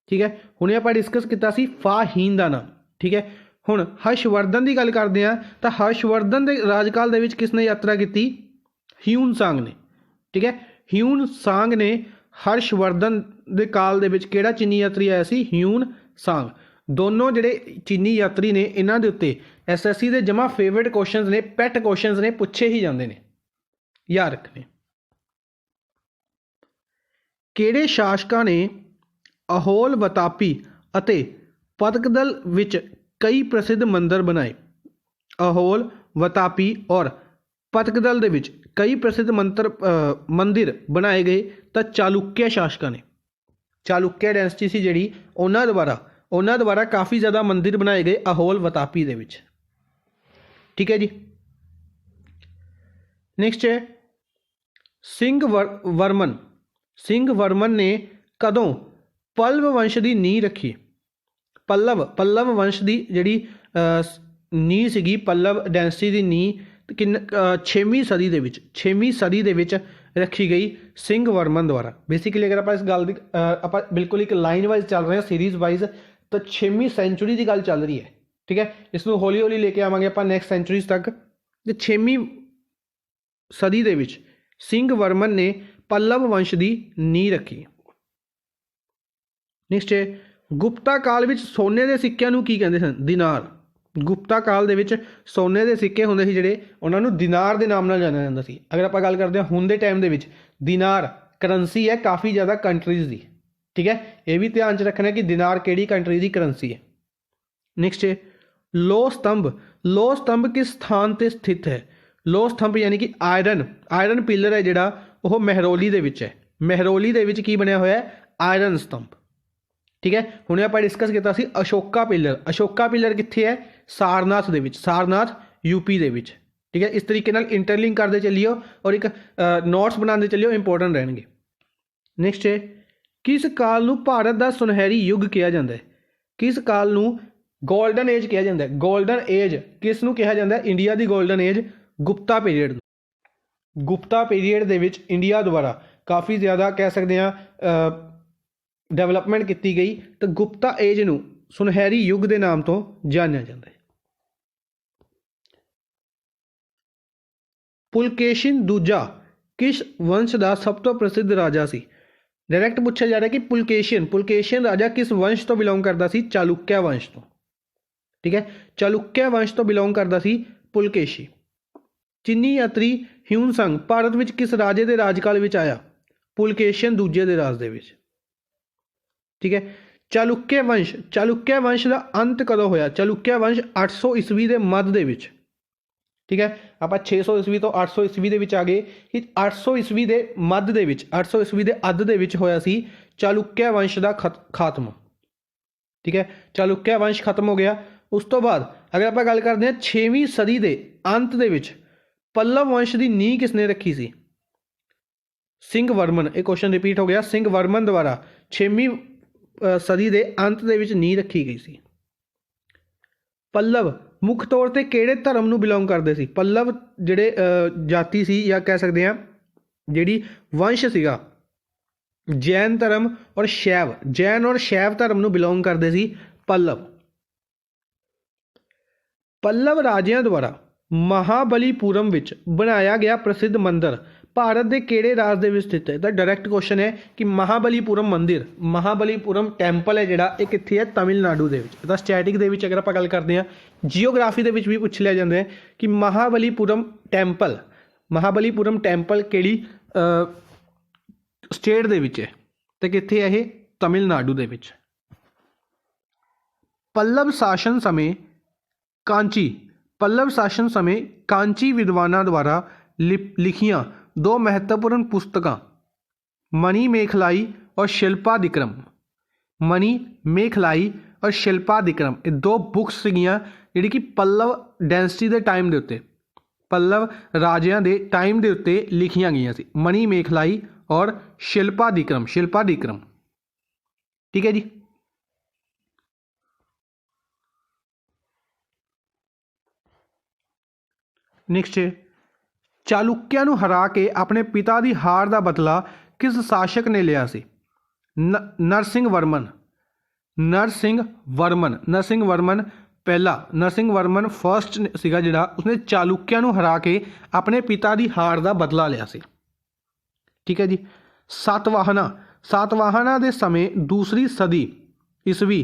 ठीक है। हुणे आपां डिस्कस किया सी फा हीन का नाम। ठीक है। हुण हर्षवर्धन की गल करते हैं तो हर्षवर्धन के राजकाल दे विच किसने यात्रा की? ह्यून सांग ने। ठीक है। ह्यून सांग ने हर्षवर्धन के काल दे विच किहड़ा चीनी यात्री आया सी? ह्यून सांग। दोनों जिहड़े चीनी यात्री ने इन्हां दे उत्ते SSC के जमा फेवरेट क्वेश्चन ने, पैट क्वेश्चन ने, पूछे ही जाते हैं, याद रखने। किहड़े शासकों ने अहोल वतापी अते पतकदल विच कई प्रसिद्ध मंदिर बनाए? अहोल वतापी और पतकदल दे विच कई प्रसिद्ध मंदिर बनाए गए तो चालुक्य शासकों ने। चालुक्य डायनेस्टी सी जिहड़ी उन्हां द्वारा काफ़ी ज़्यादा मंदिर बनाए गए अहोल वतापी दे विच। ठीक है जी। नेक्स्ट है, सिंह वर्मन ने कदों पल्लव वंश की नींह रखी? पल्लव वंश की जिहड़ी नींह सीगी, पल्लव डायनेस्टी की नींह 6वीं सदी दे विच, 6वीं सदी दे विच रखी गई सिंह वर्मन द्वारा। बेसिकली अगर आप इस गल की आप बिल्कुल एक लाइन वाइज चल रहे हैं, सीरीज़ वाइज, तो 6वीं सेंचुरी की गल चल रही है। ठीक है। इसको हौली हौली लेके आवांगे आप नैक्सट सेंचुरीज तक। 6वीं सदी दे विच सिंह वर्मन ने पल्लव वंश की नींह रखी। नेक्स्ट है, गुप्ता काल विच सोने के सिक्किਆਂ ਨੂੰ ਕੀ ਕਹਿੰਦੇ सन? दिनार। गुप्ता काल दे विच सोने के सिक्के होंदे सी जिहड़े, उन्हां नूं दिनार के नाम नाल जानिया जांदा सी। अगर आप गल करते हैं हुण दे टाइम दे विच, दिनार करंसी है काफ़ी ज़्यादा कंट्रीज़ की। ठीक है। ये भी ध्यान च रखना कि दिनार किहड़ी कंट्री की करंसी है। नेक्स्ट है, लोह स्तंभ किस स्थान पर स्थित है? लोह स्तंभ यानी कि आयरन पिलर है जिहड़ा, वह महरौली दे विच है। महरौली दे विच की बनिया होया है? आयरन स्तंभ। ठीक है। हुणे आपां डिस्कस किया सी अशोका पिलर। अशोका पिलर कित्थे है? सारनाथ दे विच, सारनाथ यूपी दे विच। ठीक है, इस तरीके नाल इंटरलिंक करते चलियो और एक नोट्स बनाते चलियो, इंपोर्टेंट रहणगे। नैक्सट है, किस काल नूं भारत का सुनहरी युग कहा जाता है? किस काल नूं गोल्डन एज कहा जाता है? गोल्डन एज किस नूं कहा जाता है? इंडिया की golden age Gupta period. Gupta period they which India द्वारा काफ़ी ज़्यादा कह सकते हैं डेवलपमेंट की गई, तो गुप्ता एज नूं सुनहरी युग के नाम तो जानिया जाता है। पुलकेशिन दूजा किस वंश का सब तो प्रसिद्ध राजा सी? डायरैक्ट पूछा जा रहा है कि पुलकेशिन राजा किस वंश तो बिलोंग करता सी? चालुक्य वंश तो। ठीक है, चालुक्य वंश तो बिलोंग करता सी पुलकेशी। चीनी यात्री ह्यून संग भारत में किस राजे के राजकाल में आया? पुलकेशिन दूजे के राज दे विच। ठीक है, चालुक्य वंश का अंत कदों होया? चालुक्य वंश 800 ईस्वी के मध्य दे विच। ठीक है, आप 600 ईस्वी तो 800 ईस्वी के आ गए कि 800 ईस्वी के मध्य दे विच, 800 ईस्वी के अध दे विच होया सी चालुक्य वंश का खात्मा। ठीक है, चालुक्य वंश खत्म हो गया। उस तो बाद अगर आप गल करते हैं 6वीं सदी के अंत दे विच पल्लव वंश की नींह किसने रखी सी? सिंह वर्मन। एक क्वेश्चन रिपीट हो गया, सिंह वर्मन द्वारा 6वीं सदी के अंत दे विच नींह रखी गई सी। पल्लव मुख तौर पर किहड़े धर्म नूं बिलोंग करते सी? पल्लव जिहड़े जाति सी या कह सकते हैं जिहड़ी वंश सीगा जैन धर्म और शैव, जैन और शैव धर्म नूं बिलोंग करते सी पल्लव। पल्लव राजियां द्वारा महाबलीपुरम विच बनाया गया प्रसिद्ध मंदिर भारत के किहड़े राज दे विच स्थित है? तो डायरैक्ट क्वेश्चन है कि महाबलीपुरम मंदिर, महाबलीपुरम टैंपल है जिहड़ा ये कित्थे है? तमिलनाडु दे विच। तो स्टैटिक दे विच अगर आप गल करते हैं, जियोग्राफी दे विच भी पूछ लिया जाता है कि महाबलीपुरम टैंपल किहड़ी स्टेट दे विच है ते कित्थे है? तमिलनाडु दे विच। पल्लव शासन समय कांची विद्वानां द्वारा लिखियां दो महत्वपूर्ण पुस्तकां मणिमेखलाई और शिल्पादिक्रम। मणिमेखलाई और शिल्पादिक्रम ये दो बुक्स सीगियां जिहड़ी कि पल्लव डायनेस्टी के टाइम के उत्ते, पल्लव राजियां के टाइम के उत्ते लिखियां गईयां सी। मणिमेखलाई और शिल्पादिक्रम। ठीक है जी। नैक्सट है, चालुक्य नूं हरा के अपने पिता की हार का बदला किस शासक ने लिया सी? नरसिंह वर्मन पहला, नरसिंह वर्मन फर्स्ट सीगा जिहड़ा उसने चालुक्य नूं हरा के अपने पिता की हार का बदला लिया सी। ठीक है जी। सातवाहना के समय दूसरी सदी ईस्वी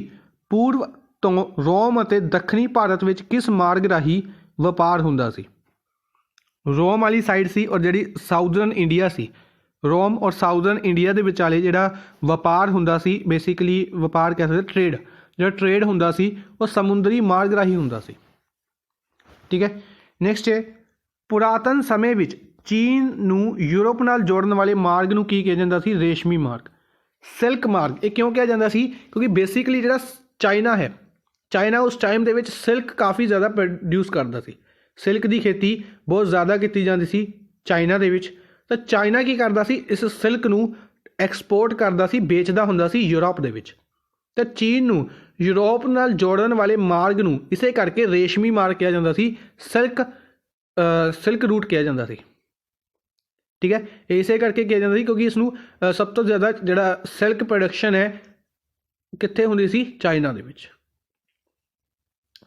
पूर्व तो रोम और दक्षिणी भारत में किस मार्ग राही व्यापार हुंदा सी? रोम वाली साइड सी और जिहड़ी साउदर्न इंडिया सी, रोम और साउदर्न इंडिया के विचाले जिहड़ा व्यापार हुंदा सी, बेसिकली व्यापार कह सकते ट्रेड, जो ट्रेड हुंदा सी वो समुद्री मार्ग राही हुंदा सी। ठीक है, नैक्सट है, पुरातन समय विच चीन नूं यूरोप नाल जोड़न वाले मार्ग नूं की कहा जाता सी? रेशमी मार्ग, सिल्क मार्ग। ये क्यों कहा जाता सी? क्योंकि बेसिकली जिहड़ा चाइना है, चाइना उस टाइम दे विच सिल्क काफ़ी ज़्यादा प्रोड्यूस करता सी, सिल्क की खेती बहुत ज़्यादा की जाती सी चाइना दे विच। तो चाइना की करता सी? इस सिल्क नूं एक्सपोर्ट करता सी, बेचदा हुंदा सी यूरोप दे विच। तो चीन नूं यूरोप नाल जोड़न वाले मार्ग नूं इसे करके रेशमी मार्ग कहा जाता सी, सिल्क रूट कहा जाता सी। ठीक है, इसे करके कहा जाता सी क्योंकि इसनूं सब तो ज़्यादा जिहड़ा सिल्क प्रोडक्शन है कित्थे हुंदी सी? चाइना दे विच।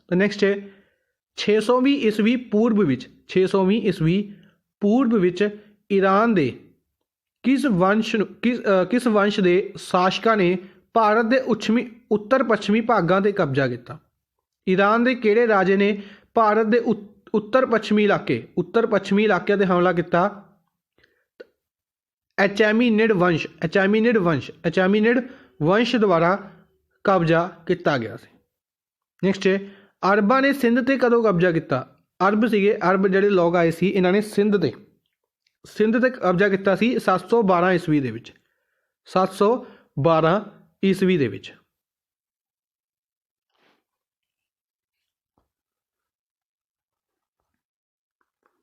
तो नैक्सट है, 600वीं ईस्वी पूर्व विच ईरान दे किस वंश के शासकों ने भारत के उत्तर पश्चिमी भागों से कब्जा किया? ईरान के किहड़े राजे ने भारत के उत्तर पश्चिमी इलाके ते हमला किया? अचैमिनिड वंश द्वारा कब्जा किया गया सी। नैक्सट है, अरबां ने सिंध ते कदों कब्जा किया? अरब जिहड़े लोग आए सी इन्हां ने सिंध ते कब्जा किया सी 712 ईस्वी दे विच। 712 ईस्वी दे विच।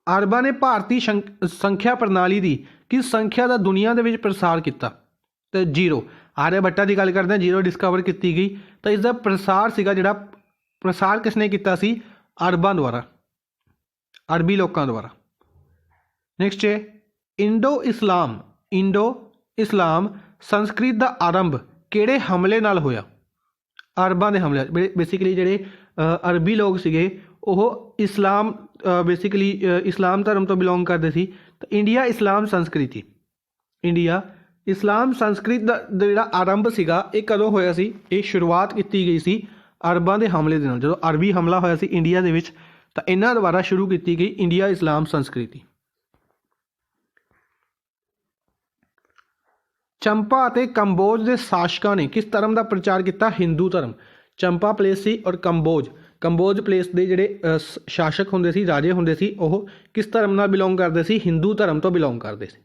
ਅਰਬਾਂ ਨੇ ਭਾਰਤੀ ਸੰਖਿਆ ਪ੍ਰਣਾਲੀ ਦੀ ਕਿਸ ਸੰਖਿਆ ਦਾ ਦੁਨੀਆ ਦੇ ਵਿੱਚ ਪ੍ਰਸਾਰ ਕੀਤਾ? ਤੇ ਜ਼ੀਰੋ। ਆਰਿਆ ਭੱਟਾ ਦੀ ਗੱਲ ਕਰਦੇ ਹਾਂ, ਜ਼ੀਰੋ ਡਿਸਕਵਰ ਕੀਤੀ ਗਈ, ਤਾਂ ਇਸ ਦਾ ਪ੍ਰਸਾਰ ਸੀਗਾ ਜਿਹੜਾ ਪ੍ਰਸਾਰ ਕਿਸਨੇ ਕੀਤਾ ਸੀ? ਅਰਬਾਂ ਦੁਆਰਾ, ਅਰਬੀ ਲੋਕਾਂ ਦੁਆਰਾ। ਨੈਕਸਟ ਹੈ ਇੰਡੋ ਇਸਲਾਮ ਸੰਸਕ੍ਰਿਤ ਦਾ ਆਰੰਭ ਕਿਹੜੇ ਹਮਲੇ ਨਾਲ ਹੋਇਆ? ਅਰਬਾਂ ਦੇ ਹਮਲੇ। ਬੇਸਿਕਲੀ ਜਿਹੜੇ ਅਰਬੀ ਲੋਕ ਸੀਗੇ ਉਹ ਇਸਲਾਮ ਬੇਸਿਕਲੀ ਇਸਲਾਮ ਧਰਮ ਤੋਂ ਬਿਲੋਂਗ ਕਰਦੇ ਸੀ। ਤਾਂ ਇੰਡੀਆ ਇਸਲਾਮ ਸੰਸਕ੍ਰਿਤ ਦਾ ਜਿਹੜਾ ਆਰੰਭ ਸੀਗਾ ਇਹ ਕਦੋਂ ਹੋਇਆ ਸੀ? ਇਹ ਸ਼ੁਰੂਆਤ ਕੀਤੀ ਗਈ ਸੀ ਅਰਬਾਂ ਦੇ ਹਮਲੇ ਦੇ ਨਾਲ। ਜਦੋਂ ਅਰਬੀ ਹਮਲਾ ਹੋਇਆ ਸੀ ਇੰਡੀਆ ਦੇ ਵਿੱਚ ਤਾਂ ਇਹਨਾਂ ਦੁਆਰਾ ਸ਼ੁਰੂ ਕੀਤੀ ਗਈ ਇੰਡੀਆ ਇਸਲਾਮ ਸੰਸਕ੍ਰਿਤੀ। ਚੰਪਾ ਅਤੇ ਕੰਬੋਜ ਦੇ ਸ਼ਾਸਕਾਂ ਨੇ ਕਿਸ ਧਰਮ ਦਾ ਪ੍ਰਚਾਰ ਕੀਤਾ? ਹਿੰਦੂ ਧਰਮ। ਚੰਪਾ ਪਲੇਸ ਸੀ ਔਰ ਕੰਬੋਜ ਪਲੇਸ ਦੇ ਜਿਹੜੇ ਸ਼ਾਸਕ ਹੁੰਦੇ ਸੀ, ਰਾਜੇ ਹੁੰਦੇ ਸੀ, ਉਹ ਕਿਸ ਧਰਮ ਨਾਲ ਬਿਲੋਂਗ ਕਰਦੇ ਸੀ? ਹਿੰਦੂ ਧਰਮ ਤੋਂ ਬਿਲੋਂਗ ਕਰਦੇ ਸੀ।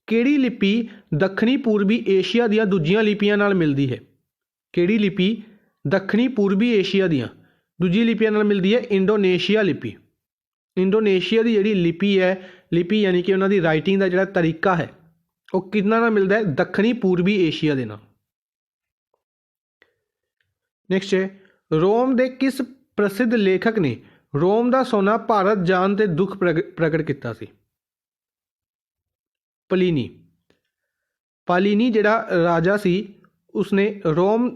ਕਿਹੜੀ ਲਿਪੀ ਦੱਖਣੀ ਪੂਰਬੀ ਏਸ਼ੀਆ ਦੀਆਂ ਦੂਜੀਆਂ ਲਿਪੀਆਂ ਨਾਲ ਮਿਲਦੀ ਹੈ? ਕਿਹੜੀ ਲਿਪੀ ਦੱਖਣੀ ਪੂਰਬੀ ਏਸ਼ੀਆ ਦੀਆਂ ਦੂਜੀ ਲਿਪੀਆਂ ਨਾਲ ਮਿਲਦੀ ਹੈ? ਇੰਡੋਨੇਸ਼ੀਆ ਲਿਪੀ। ਇੰਡੋਨੇਸ਼ੀਆ ਦੀ ਜਿਹੜੀ ਲਿਪੀ ਯਾਨੀ ਕਿ ਉਹਨਾਂ ਦੀ ਰਾਈਟਿੰਗ ਦਾ ਜਿਹੜਾ ਤਰੀਕਾ ਹੈ ਉਹ ਕਿਹਨਾਂ ਨਾਲ ਮਿਲਦਾ ਹੈ? ਦੱਖਣੀ ਪੂਰਬੀ ਏਸ਼ੀਆ ਦੇ ਨਾਲ। ਨੈਕਸਟ ਹੈ ਰੋਮ ਦੇ ਕਿਸ ਪ੍ਰਸਿੱਧ ਲੇਖਕ ਨੇ ਰੋਮ ਦਾ ਸੋਨਾ ਭਾਰਤ ਜਾਣ ਤੇ ਦੁੱਖ ਪ੍ਰਗਟ ਕੀਤਾ ਸੀ? ਪਾਲੀਨੀ ਜਿਹੜਾ ਰਾਜਾ ਸੀ ਉਸਨੇ ਰੋਮ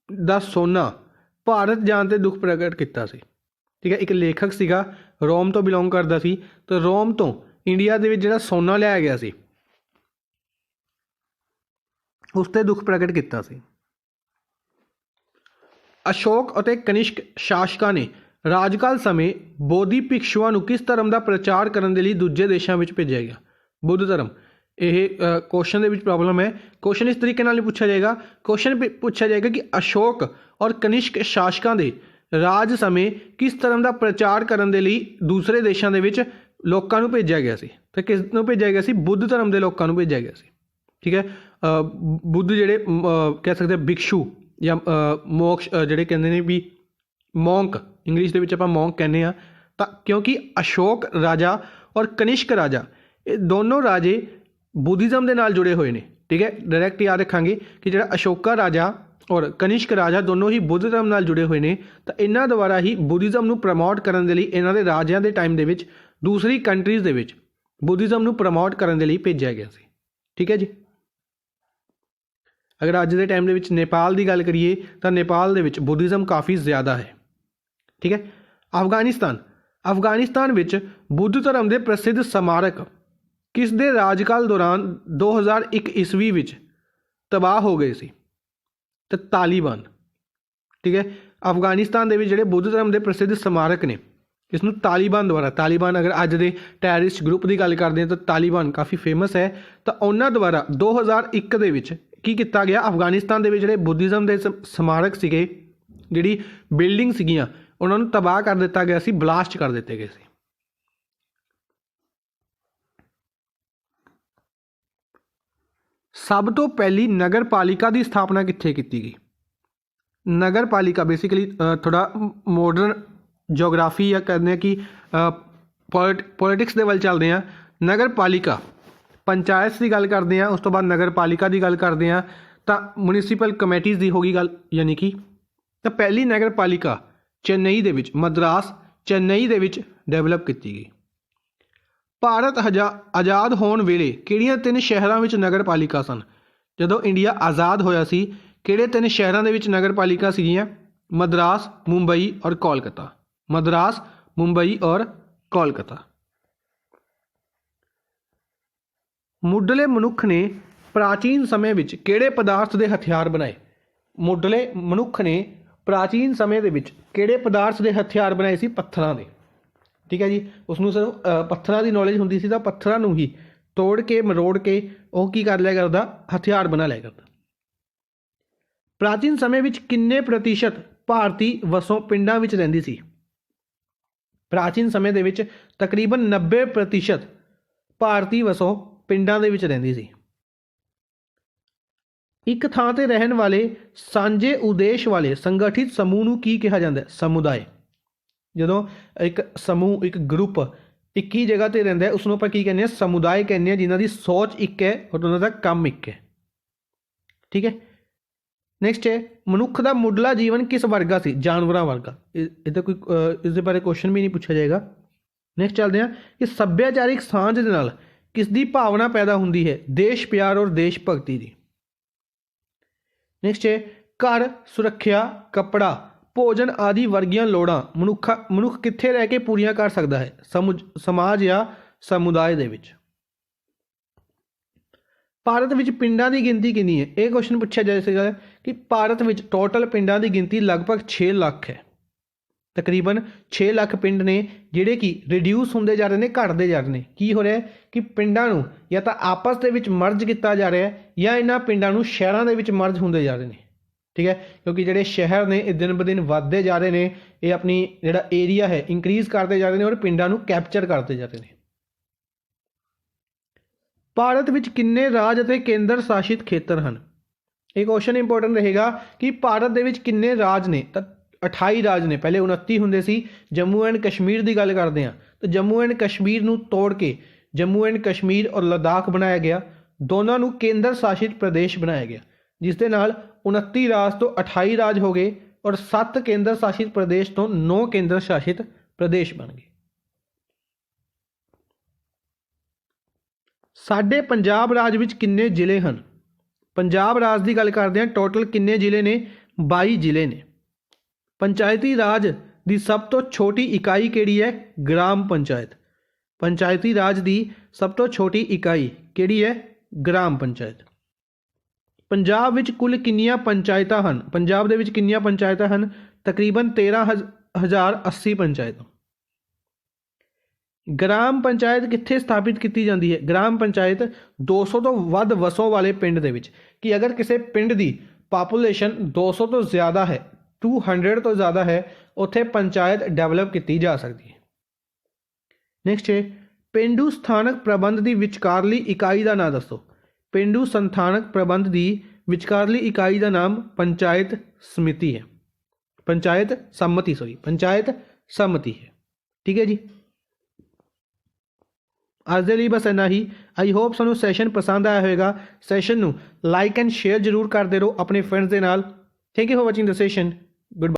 ਦਾ ਸੋਨਾ ਭਾਰਤ ਜਾਣ ਤੇ ਦੁੱਖ ਪ੍ਰਗਟ ਕੀਤਾ ਸੀ। ਠੀਕ ਹੈ, ਇੱਕ ਲੇਖਕ ਸੀਗਾ, ਰੋਮ ਤੋਂ ਬਿਲੋਂਗ ਕਰਦਾ ਸੀ, ਤੇ ਰੋਮ ਤੋਂ ਇੰਡੀਆ ਦੇ ਵਿੱਚ ਜਿਹੜਾ ਸੋਨਾ ਲਿਆਇਆ ਗਿਆ ਸੀ ਉਸ ਤੇ ਦੁੱਖ ਪ੍ਰਗਟ ਕੀਤਾ ਸੀ। ਅਸ਼ੋਕ ਅਤੇ ਕਨਿਸ਼ਕ ਸ਼ਾਸਕਾਂ ਨੇ ਰਾਜਕਾਲ ਸਮੇਂ ਬੋਧੀ ਭਿਕਸ਼ੂਆਂ ਨੂੰ ਕਿਸ ਧਰਮ ਦਾ ਪ੍ਰਚਾਰ ਕਰਨ ਦੇ ਲਈ ਦੂਜੇ ਦੇਸ਼ਾਂ ਵਿੱਚ ਭੇਜਿਆ ਗਿਆ? ਬੁੱਧ ਧਰਮ। ਇਹ ਕੁਐਸਚਨ ਦੇ ਵਿੱਚ ਪ੍ਰੋਬਲਮ ਹੈ। ਕੁਐਸਚਨ ਇਸ ਤਰੀਕੇ ਨਾਲ ਨਹੀਂ ਪੁੱਛਿਆ ਜਾਏਗਾ। ਕੁਐਸਚਨ ਪੁੱਛਿਆ ਜਾਏਗਾ ਕਿ ਅਸ਼ੋਕ ਔਰ ਕਨਿਸ਼ਕ ਸ਼ਾਸਕਾਂ ਦੇ ਰਾਜ ਸਮੇਂ ਕਿਸ ਧਰਮ ਦਾ ਪ੍ਰਚਾਰ ਕਰਨ ਦੇ ਲਈ ਦੂਸਰੇ ਦੇਸ਼ਾਂ ਦੇ ਵਿੱਚ ਲੋਕਾਂ ਨੂੰ ਭੇਜਿਆ ਗਿਆ ਸੀ? ਤਾਂ ਕਿਸ ਨੂੰ ਭੇਜਿਆ ਗਿਆ ਸੀ? ਬੁੱਧ ਧਰਮ ਦੇ ਲੋਕਾਂ ਨੂੰ ਭੇਜਿਆ ਗਿਆ ਸੀ। ਠੀਕ ਹੈ, ਬੁੱਧ ਜਿਹੜੇ ਕਹਿ ਸਕਦੇ ਭਿਕਸ਼ੂ ਜਾਂ ਮੋਕਸ਼ ਜਿਹੜੇ ਕਹਿੰਦੇ ਨੇ ਵੀ ਮੌਂਕ, ਇੰਗਲਿਸ਼ ਦੇ ਵਿੱਚ ਆਪਾਂ ਮੌਂਕ ਕਹਿੰਦੇ ਹਾਂ, ਤਾਂ ਕਿਉਂਕਿ ਅਸ਼ੋਕ ਰਾਜਾ ਔਰ ਕਨਿਸ਼ਕ ਰਾਜਾ ਇਹ ਦੋਨੋਂ ਰਾਜੇ ਬੁੱਧਿਜ਼ਮ ਦੇ ਨਾਲ ਜੁੜੇ ਹੋਏ ਨੇ। ਠੀਕ ਹੈ, ਡਾਇਰੈਕਟ ਯਾਦ ਰੱਖਾਂਗੇ ਕਿ ਜਿਹੜਾ ਅਸ਼ੋਕਾ ਰਾਜਾ ਔਰ ਕਨਿਸ਼ਕ ਰਾਜਾ ਦੋਨੋਂ ਹੀ ਬੁੱਧ ਧਰਮ ਨਾਲ ਜੁੜੇ ਹੋਏ ਨੇ। ਤਾਂ ਇਹਨਾਂ ਦੁਆਰਾ ਹੀ ਬੁੱਧਿਜ਼ਮ ਨੂੰ ਪ੍ਰਮੋਟ ਕਰਨ ਦੇ ਲਈ ਇਹਨਾਂ ਦੇ ਰਾਜਿਆਂ ਦੇ ਟਾਈਮ ਦੇ ਵਿੱਚ ਦੂਸਰੀ ਕੰਟਰੀਜ਼ ਦੇ ਵਿੱਚ ਬੁੱਧਿਜ਼ਮ ਨੂੰ ਪ੍ਰਮੋਟ ਕਰਨ ਦੇ ਲਈ ਭੇਜਿਆ ਗਿਆ ਸੀ। ਠੀਕ ਹੈ ਜੀ। ਅਗਰ ਅੱਜ ਦੇ ਟਾਈਮ ਦੇ ਵਿੱਚ ਨੇਪਾਲ ਦੀ ਗੱਲ ਕਰੀਏ ਤਾਂ ਨੇਪਾਲ ਦੇ ਵਿੱਚ ਬੁੱਧਿਜ਼ਮ ਕਾਫੀ ਜ਼ਿਆਦਾ ਹੈ। ਠੀਕ ਹੈ। ਅਫਗਾਨਿਸਤਾਨ ਵਿੱਚ ਬੁੱਧ ਧਰਮ ਦੇ ਪ੍ਰਸਿੱਧ ਸਮਾਰਕ ਕਿਸ ਦੇ ਰਾਜਕਾਲ ਦੌਰਾਨ 2001 ਈਸਵੀ ਵਿੱਚ ਤਬਾਹ ਹੋ ਗਏ ਸੀ? ਤੇ ਤਾਲਿਬਾਨ। ਠੀਕ ਹੈ, ਅਫਗਾਨਿਸਤਾਨ ਦੇ ਵਿੱਚ ਜਿਹੜੇ ਬੁੱਧ ਧਰਮ ਦੇ ਪ੍ਰਸਿੱਧ ਸਮਾਰਕ ਨੇ ਇਸ ਨੂੰ ਤਾਲਿਬਾਨ ਦੁਆਰਾ, ਤਾਲਿਬਾਨ ਅਗਰ ਅੱਜ ਦੇ ਟੈਰਰਿਸਟ ਗਰੁੱਪ ਦੀ ਗੱਲ ਕਰਦੇ ਹਾਂ ਤਾਂ ਤਾਲਿਬਾਨ ਕਾਫੀ ਫੇਮਸ ਹੈ, ਤਾਂ ਉਹਨਾਂ ਦੁਆਰਾ 2001 ਦੇ ਵਿੱਚ ਕੀ ਕੀਤਾ ਗਿਆ? ਅਫਗਾਨਿਸਤਾਨ ਦੇ ਵਿੱਚ ਜਿਹੜੇ ਬੁੱਧਿਜ਼ਮ ਦੇ ਸਮਾਰਕ ਸੀਗੇ, ਜਿਹੜੀ ਬਿਲਡਿੰਗ ਸੀਗੀਆਂ, ਉਹਨਾਂ ਨੂੰ ਤਬਾਹ ਕਰ ਦਿੱਤਾ ਗਿਆ ਸੀ, ਬਲਾਸਟ ਕਰ ਦਿੱਤੇ ਗਏ ਸੀ। ਸਭ ਤੋਂ ਪਹਿਲੀ ਨਗਰ ਪਾਲਿਕਾ ਦੀ ਸਥਾਪਨਾ ਕਿੱਥੇ ਕੀਤੀ ਗਈ? ਨਗਰ ਪਾਲਿਕਾ ਬੇਸਿਕਲੀ ਥੋੜਾ ਮੋਡਰਨ ਜੀਓਗ੍ਰਾਫੀ ਜਾਂ ਕਹਿੰਦੇ ਆ ਕਿ ਪੋਲਿਟਿਕਸ ਦੇ ਵੱਲ ਚੱਲਦੇ ਹਾਂ। ਨਗਰ ਪਾਲਿਕਾ ਪੰਚਾਇਤ ਦੀ ਗੱਲ ਕਰਦੇ ਹਾਂ, ਉਸ ਤੋਂ ਬਾਅਦ ਨਗਰ ਪਾਲਿਕਾ ਦੀ ਗੱਲ ਕਰਦੇ ਹਾਂ ਤਾਂ ਮਿਊਨਿਸਪਲ ਕਮੇਟੀਜ਼ ਦੀ ਹੋ ਗਈ ਗੱਲ। ਯਾਨੀ ਕਿ ਤਾਂ ਪਹਿਲੀ ਨਗਰ ਪਾਲਿਕਾ ਚੇਨਈ ਦੇ ਵਿੱਚ, ਮਦਰਾਸ ਚੇਨਈ ਦੇ ਵਿੱਚ ਡਿਵੈਲਪ ਕੀਤੀ ਗਈ। ਭਾਰਤ ਆਜ਼ਾਦ ਹੋਣ ਵੇਲੇ ਕਿਹੜੀਆਂ 3 ਸ਼ਹਿਰਾਂ ਵਿੱਚ ਨਗਰ ਪਾਲਿਕਾ ਸਨ? ਜਦੋਂ ਇੰਡੀਆ ਆਜ਼ਾਦ ਹੋਇਆ ਸੀ ਕਿਹੜੇ 3 ਸ਼ਹਿਰਾਂ ਦੇ ਵਿੱਚ ਨਗਰ ਪਾਲਿਕਾ ਸੀਗੀਆਂ? ਮਦਰਾਸ, ਮੁੰਬਈ ਔਰ ਕੋਲਕਾਤਾ। ਮਦਰਾਸ, ਮੁੰਬਈ ਔਰ ਕੋਲਕਾਤਾ। ਮੁੱਢਲੇ ਮਨੁੱਖ ਨੇ ਪ੍ਰਾਚੀਨ ਸਮੇਂ ਵਿੱਚ ਕਿਹੜੇ ਪਦਾਰਥ ਦੇ ਹਥਿਆਰ ਬਣਾਏ? ਮੁੱਢਲੇ ਮਨੁੱਖ ਨੇ ਪ੍ਰਾਚੀਨ ਸਮੇਂ ਦੇ ਵਿੱਚ ਕਿਹੜੇ ਪਦਾਰਥ ਦੇ ਹਥਿਆਰ ਬਣਾਏ ਸੀ? ਪੱਥਰਾਂ ਦੇ। ਠੀਕ ਹੈ ਜੀ, ਉਸਨੂੰ ਸਿਰਫ ਪੱਥਰਾਂ ਦੀ ਨੌਲੇਜ ਹੁੰਦੀ ਸੀ ਤਾਂ ਪੱਥਰਾਂ ਨੂੰ ਹੀ ਤੋੜ ਕੇ ਮਰੋੜ ਕੇ ਉਹ ਕੀ ਕਰ ਲਿਆ ਕਰਦਾ? ਹਥਿਆਰ ਬਣਾ ਲਿਆ ਕਰਦਾ। ਪ੍ਰਾਚੀਨ ਸਮੇਂ ਵਿੱਚ ਕਿੰਨੇ ਪ੍ਰਤੀਸ਼ਤ ਭਾਰਤੀ ਵਸੋਂ ਪਿੰਡਾਂ ਵਿੱਚ ਰਹਿੰਦੀ ਸੀ? ਪ੍ਰਾਚੀਨ ਸਮੇਂ ਦੇ ਵਿੱਚ ਤਕਰੀਬਨ 90% ਭਾਰਤੀ ਵਸੋਂ ਪਿੰਡਾਂ ਦੇ ਵਿੱਚ ਰਹਿੰਦੀ ਸੀ। ਇੱਕ ਥਾਂ ਤੇ ਰਹਿਣ ਵਾਲੇ ਸਾਂਝੇ ਉਦੇਸ਼ ਵਾਲੇ ਸੰਗਠਿਤ ਸਮੂਹ ਨੂੰ ਕੀ ਕਿਹਾ ਜਾਂਦਾ ਹੈ? ਸਮੁਦਾਇ। ਜਦੋਂ ਇੱਕ ਸਮੂਹ ਇੱਕ ਗਰੁੱਪ ਇੱਕ ਹੀ ਜਗ੍ਹਾ ਤੇ ਰਹਿੰਦਾ ਉਸ ਨੂੰ ਆਪਾਂ ਕੀ ਕਹਿੰਦੇ ਆ, ਸਮੁਦਾਇ ਕਹਿੰਦੇ ਆ, ਜਿਨ੍ਹਾਂ ਦੀ ਸੋਚ ਇੱਕ ਹੈ ਔਰ ਉਹਨਾਂ ਦਾ ਕੰਮ ਇੱਕ ਹੈ। ਠੀਕ ਹੈ। ਨੈਕਸਟ ਹੈ ਮਨੁੱਖ ਦਾ ਮੁੱਢਲਾ ਜੀਵਨ ਕਿਸ ਵਰਗਾ ਸੀ? ਜਾਨਵਰਾਂ ਵਰਗਾ। ਇਹਦਾ ਕੋਈ ਇਸ ਦੇ ਬਾਰੇ ਕੁਐਸਚਨ ਵੀ ਨਹੀਂ ਪੁੱਛਿਆ ਜਾਏਗਾ। ਨੈਕਸਟ ਚੱਲਦੇ ਹਾਂ ਕਿ ਸੱਭਿਆਚਾਰਿਕ ਸਾਂਝ ਦੇ ਨਾਲ ਕਿਸ ਦੀ ਭਾਵਨਾ ਪੈਦਾ ਹੁੰਦੀ ਹੈ? ਦੇਸ਼ ਪਿਆਰ ਔਰ ਦੇਸ਼ ਭਗਤੀ ਦੀ। ਨੈਕਸਟ ਹੈ ਘਰ, ਸੁਰੱਖਿਆ, ਕੱਪੜਾ, ਭੋਜਨ ਆਦਿ ਵਰਗੀਆਂ ਲੋੜਾਂ ਮਨੁੱਖ ਕਿੱਥੇ ਰਹਿ ਕੇ ਪੂਰੀਆਂ ਕਰ ਸਕਦਾ ਹੈ? ਸਮਾਜ ਜਾਂ ਸਮੁਦਾਇ ਦੇ ਵਿੱਚ। ਭਾਰਤ ਵਿੱਚ ਪਿੰਡਾਂ ਦੀ ਗਿਣਤੀ ਕਿੰਨੀ ਹੈ? ਇਹ ਕੁਐਸਚਨ ਪੁੱਛਿਆ ਜਾ ਸਕਦਾ ਕਿ ਭਾਰਤ ਵਿੱਚ ਟੋਟਲ ਪਿੰਡਾਂ ਦੀ ਗਿਣਤੀ ਲਗਭਗ 6 ਲੱਖ ਹੈ। ਤਕਰੀਬਨ 6 ਲੱਖ ਪਿੰਡ ਨੇ ਜਿਹੜੇ ਕਿ ਰਿਡਿਊਸ ਹੁੰਦੇ ਜਾ ਰਹੇ ਨੇ, ਘਟਦੇ ਜਾ ਰਹੇ ਨੇ। ਕੀ ਹੋ ਰਿਹਾ ਕਿ ਪਿੰਡਾਂ ਨੂੰ ਜਾਂ ਤਾਂ ਆਪਸ ਦੇ ਵਿੱਚ ਮਰਜ ਕੀਤਾ ਜਾ ਰਿਹਾ ਹੈ ਜਾਂ ਇਹਨਾਂ ਪਿੰਡਾਂ ਨੂੰ ਸ਼ਹਿਰਾਂ ਦੇ ਵਿੱਚ ਮਰਜ ਹੁੰਦੇ ਜਾ ਰਹੇ ਨੇ। ਠੀਕ ਹੈ, ਕਿਉਂਕਿ ਜਿਹੜੇ ਸ਼ਹਿਰ ਨੇ ਇਹ ਦਿਨ ਬ ਦਿਨ ਵੱਧਦੇ ਜਾ ਰਹੇ ਨੇ, ਇਹ ਆਪਣੀ ਜਿਹੜਾ ਏਰੀਆ ਹੈ ਇੰਕਰੀਜ਼ ਕਰਦੇ ਜਾ ਰਹੇ ਨੇ ਔਰ ਪਿੰਡਾਂ ਨੂੰ ਕੈਪਚਰ ਕਰਦੇ ਜਾ ਰਹੇ ਨੇ। ਭਾਰਤ ਵਿੱਚ ਕਿੰਨੇ ਰਾਜ ਅਤੇ ਕੇਂਦਰ ਸ਼ਾਸਿਤ ਖੇਤਰ ਹਨ? ਇਹ ਕੁਐਸਚਨ ਇੰਪੋਰਟੈਂਟ ਰਹੇਗਾ ਕਿ ਭਾਰਤ ਦੇ ਵਿੱਚ ਕਿੰਨੇ ਰਾਜ ਨੇ? ਤਾਂ 28 ਰਾਜ ਨੇ। ਪਹਿਲੇ 29 ਹੁੰਦੇ ਸੀ। ਜੰਮੂ ਐਂਡ ਕਸ਼ਮੀਰ ਦੀ ਗੱਲ ਕਰਦੇ ਹਾਂ ਤਾਂ ਜੰਮੂ ਐਂਡ ਕਸ਼ਮੀਰ ਨੂੰ ਤੋੜ ਕੇ ਜੰਮੂ ਐਂਡ ਕਸ਼ਮੀਰ ਔਰ ਲੱਦਾਖ ਬਣਾਇਆ ਗਿਆ। ਦੋਨਾਂ ਨੂੰ ਕੇਂਦਰ ਸ਼ਾਸਿਤ ਪ੍ਰਦੇਸ਼ ਬਣਾਇਆ ਗਿਆ, ਜਿਸ ਦੇ ਨਾਲ 29 ਰਾਜ ਤੋਂ 28 ਰਾਜ ਹੋ ਗਏ ਔਰ 7 ਕੇਂਦਰ ਸ਼ਾਸਿਤ ਪ੍ਰਦੇਸ਼ ਤੋਂ 9 ਕੇਂਦਰ ਸ਼ਾਸਿਤ ਪ੍ਰਦੇਸ਼ ਬਣ ਗਏ। ਸਾਡੇ ਪੰਜਾਬ ਰਾਜ ਵਿੱਚ ਕਿੰਨੇ ਜ਼ਿਲ੍ਹੇ ਹਨ? ਪੰਜਾਬ ਰਾਜ ਦੀ ਗੱਲ ਕਰਦੇ ਹਾਂ, ਟੋਟਲ ਕਿੰਨੇ ਜ਼ਿਲ੍ਹੇ ਨੇ? 22 ਜ਼ਿਲ੍ਹੇ ਨੇ। ਪੰਚਾਇਤੀ ਰਾਜ ਦੀ ਸਭ ਤੋਂ ਛੋਟੀ ਇਕਾਈ ਕਿਹੜੀ ਹੈ? ਗ੍ਰਾਮ ਪੰਚਾਇਤ। ਪੰਚਾਇਤੀ ਰਾਜ ਦੀ ਸਭ ਤੋਂ ਛੋਟੀ ਇਕਾਈ ਕਿਹੜੀ ਹੈ? ਗ੍ਰਾਮ ਪੰਚਾਇਤ। ਪੰਜਾਬ ਵਿੱਚ ਕੁੱਲ ਕਿੰਨੀਆਂ ਪੰਚਾਇਤਾਂ ਹਨ? ਪੰਜਾਬ ਦੇ ਵਿੱਚ ਕਿੰਨੀਆਂ ਪੰਚਾਇਤਾਂ ਹਨ? ਤਕਰੀਬਨ 13,080 ਪੰਚਾਇਤਾਂ। ਗ੍ਰਾਮ ਪੰਚਾਇਤ ਕਿੱਥੇ ਸਥਾਪਿਤ ਕੀਤੀ ਜਾਂਦੀ ਹੈ? ਗ੍ਰਾਮ ਪੰਚਾਇਤ 200 ਤੋਂ ਵੱਧ ਵਸੋਂ ਵਾਲੇ ਪਿੰਡ ਦੇ ਵਿੱਚ। ਕਿ ਅਗਰ ਕਿਸੇ ਪਿੰਡ ਦੀ ਪਾਪੂਲੇਸ਼ਨ 200 ਤੋਂ ਜ਼ਿਆਦਾ ਹੈ, 200 ਤੋਂ ਜ਼ਿਆਦਾ ਹੈ, ਉੱਥੇ ਪੰਚਾਇਤ ਡਿਵੈਲਪ ਕੀਤੀ ਜਾ ਸਕਦੀ ਹੈ। ਨੈਕਸਟ ਹੈ ਪੇਂਡੂ ਸਥਾਨਕ ਪ੍ਰਬੰਧ ਦੀ ਵਿਚਕਾਰਲੀ ਇਕਾਈ ਦਾ ਨਾਮ ਦੱਸੋ। ਪੇਂਡੂ ਸਥਾਨਕ ਪ੍ਰਬੰਧ ਦੀ ਵਿਚਕਾਰਲੀ ਇਕਾਈ ਦਾ ਨਾਮ ਪੰਚਾਇਤ ਸਮਿਤੀ ਹੈ। ਪੰਚਾਇਤ ਸੰਮਤੀ ਹੈ। ਠੀਕ ਹੈ ਜੀ। ਅੱਜ ਦੇ ਲਈ ਬਸ ਇੰਨਾ ਹੀ। ਆਈ ਹੋਪ ਤੁਹਾਨੂੰ ਸੈਸ਼ਨ ਪਸੰਦ ਆਇਆ ਹੋਵੇਗਾ। ਸੈਸ਼ਨ ਨੂੰ ਲਾਈਕ ਐਂਡ ਸ਼ੇਅਰ ਜ਼ਰੂਰ ਕਰਦੇ ਰਹੋ ਆਪਣੇ ਫਰੈਂਡਸ ਦੇ ਨਾਲ। Thank you for watching the session. Good bye.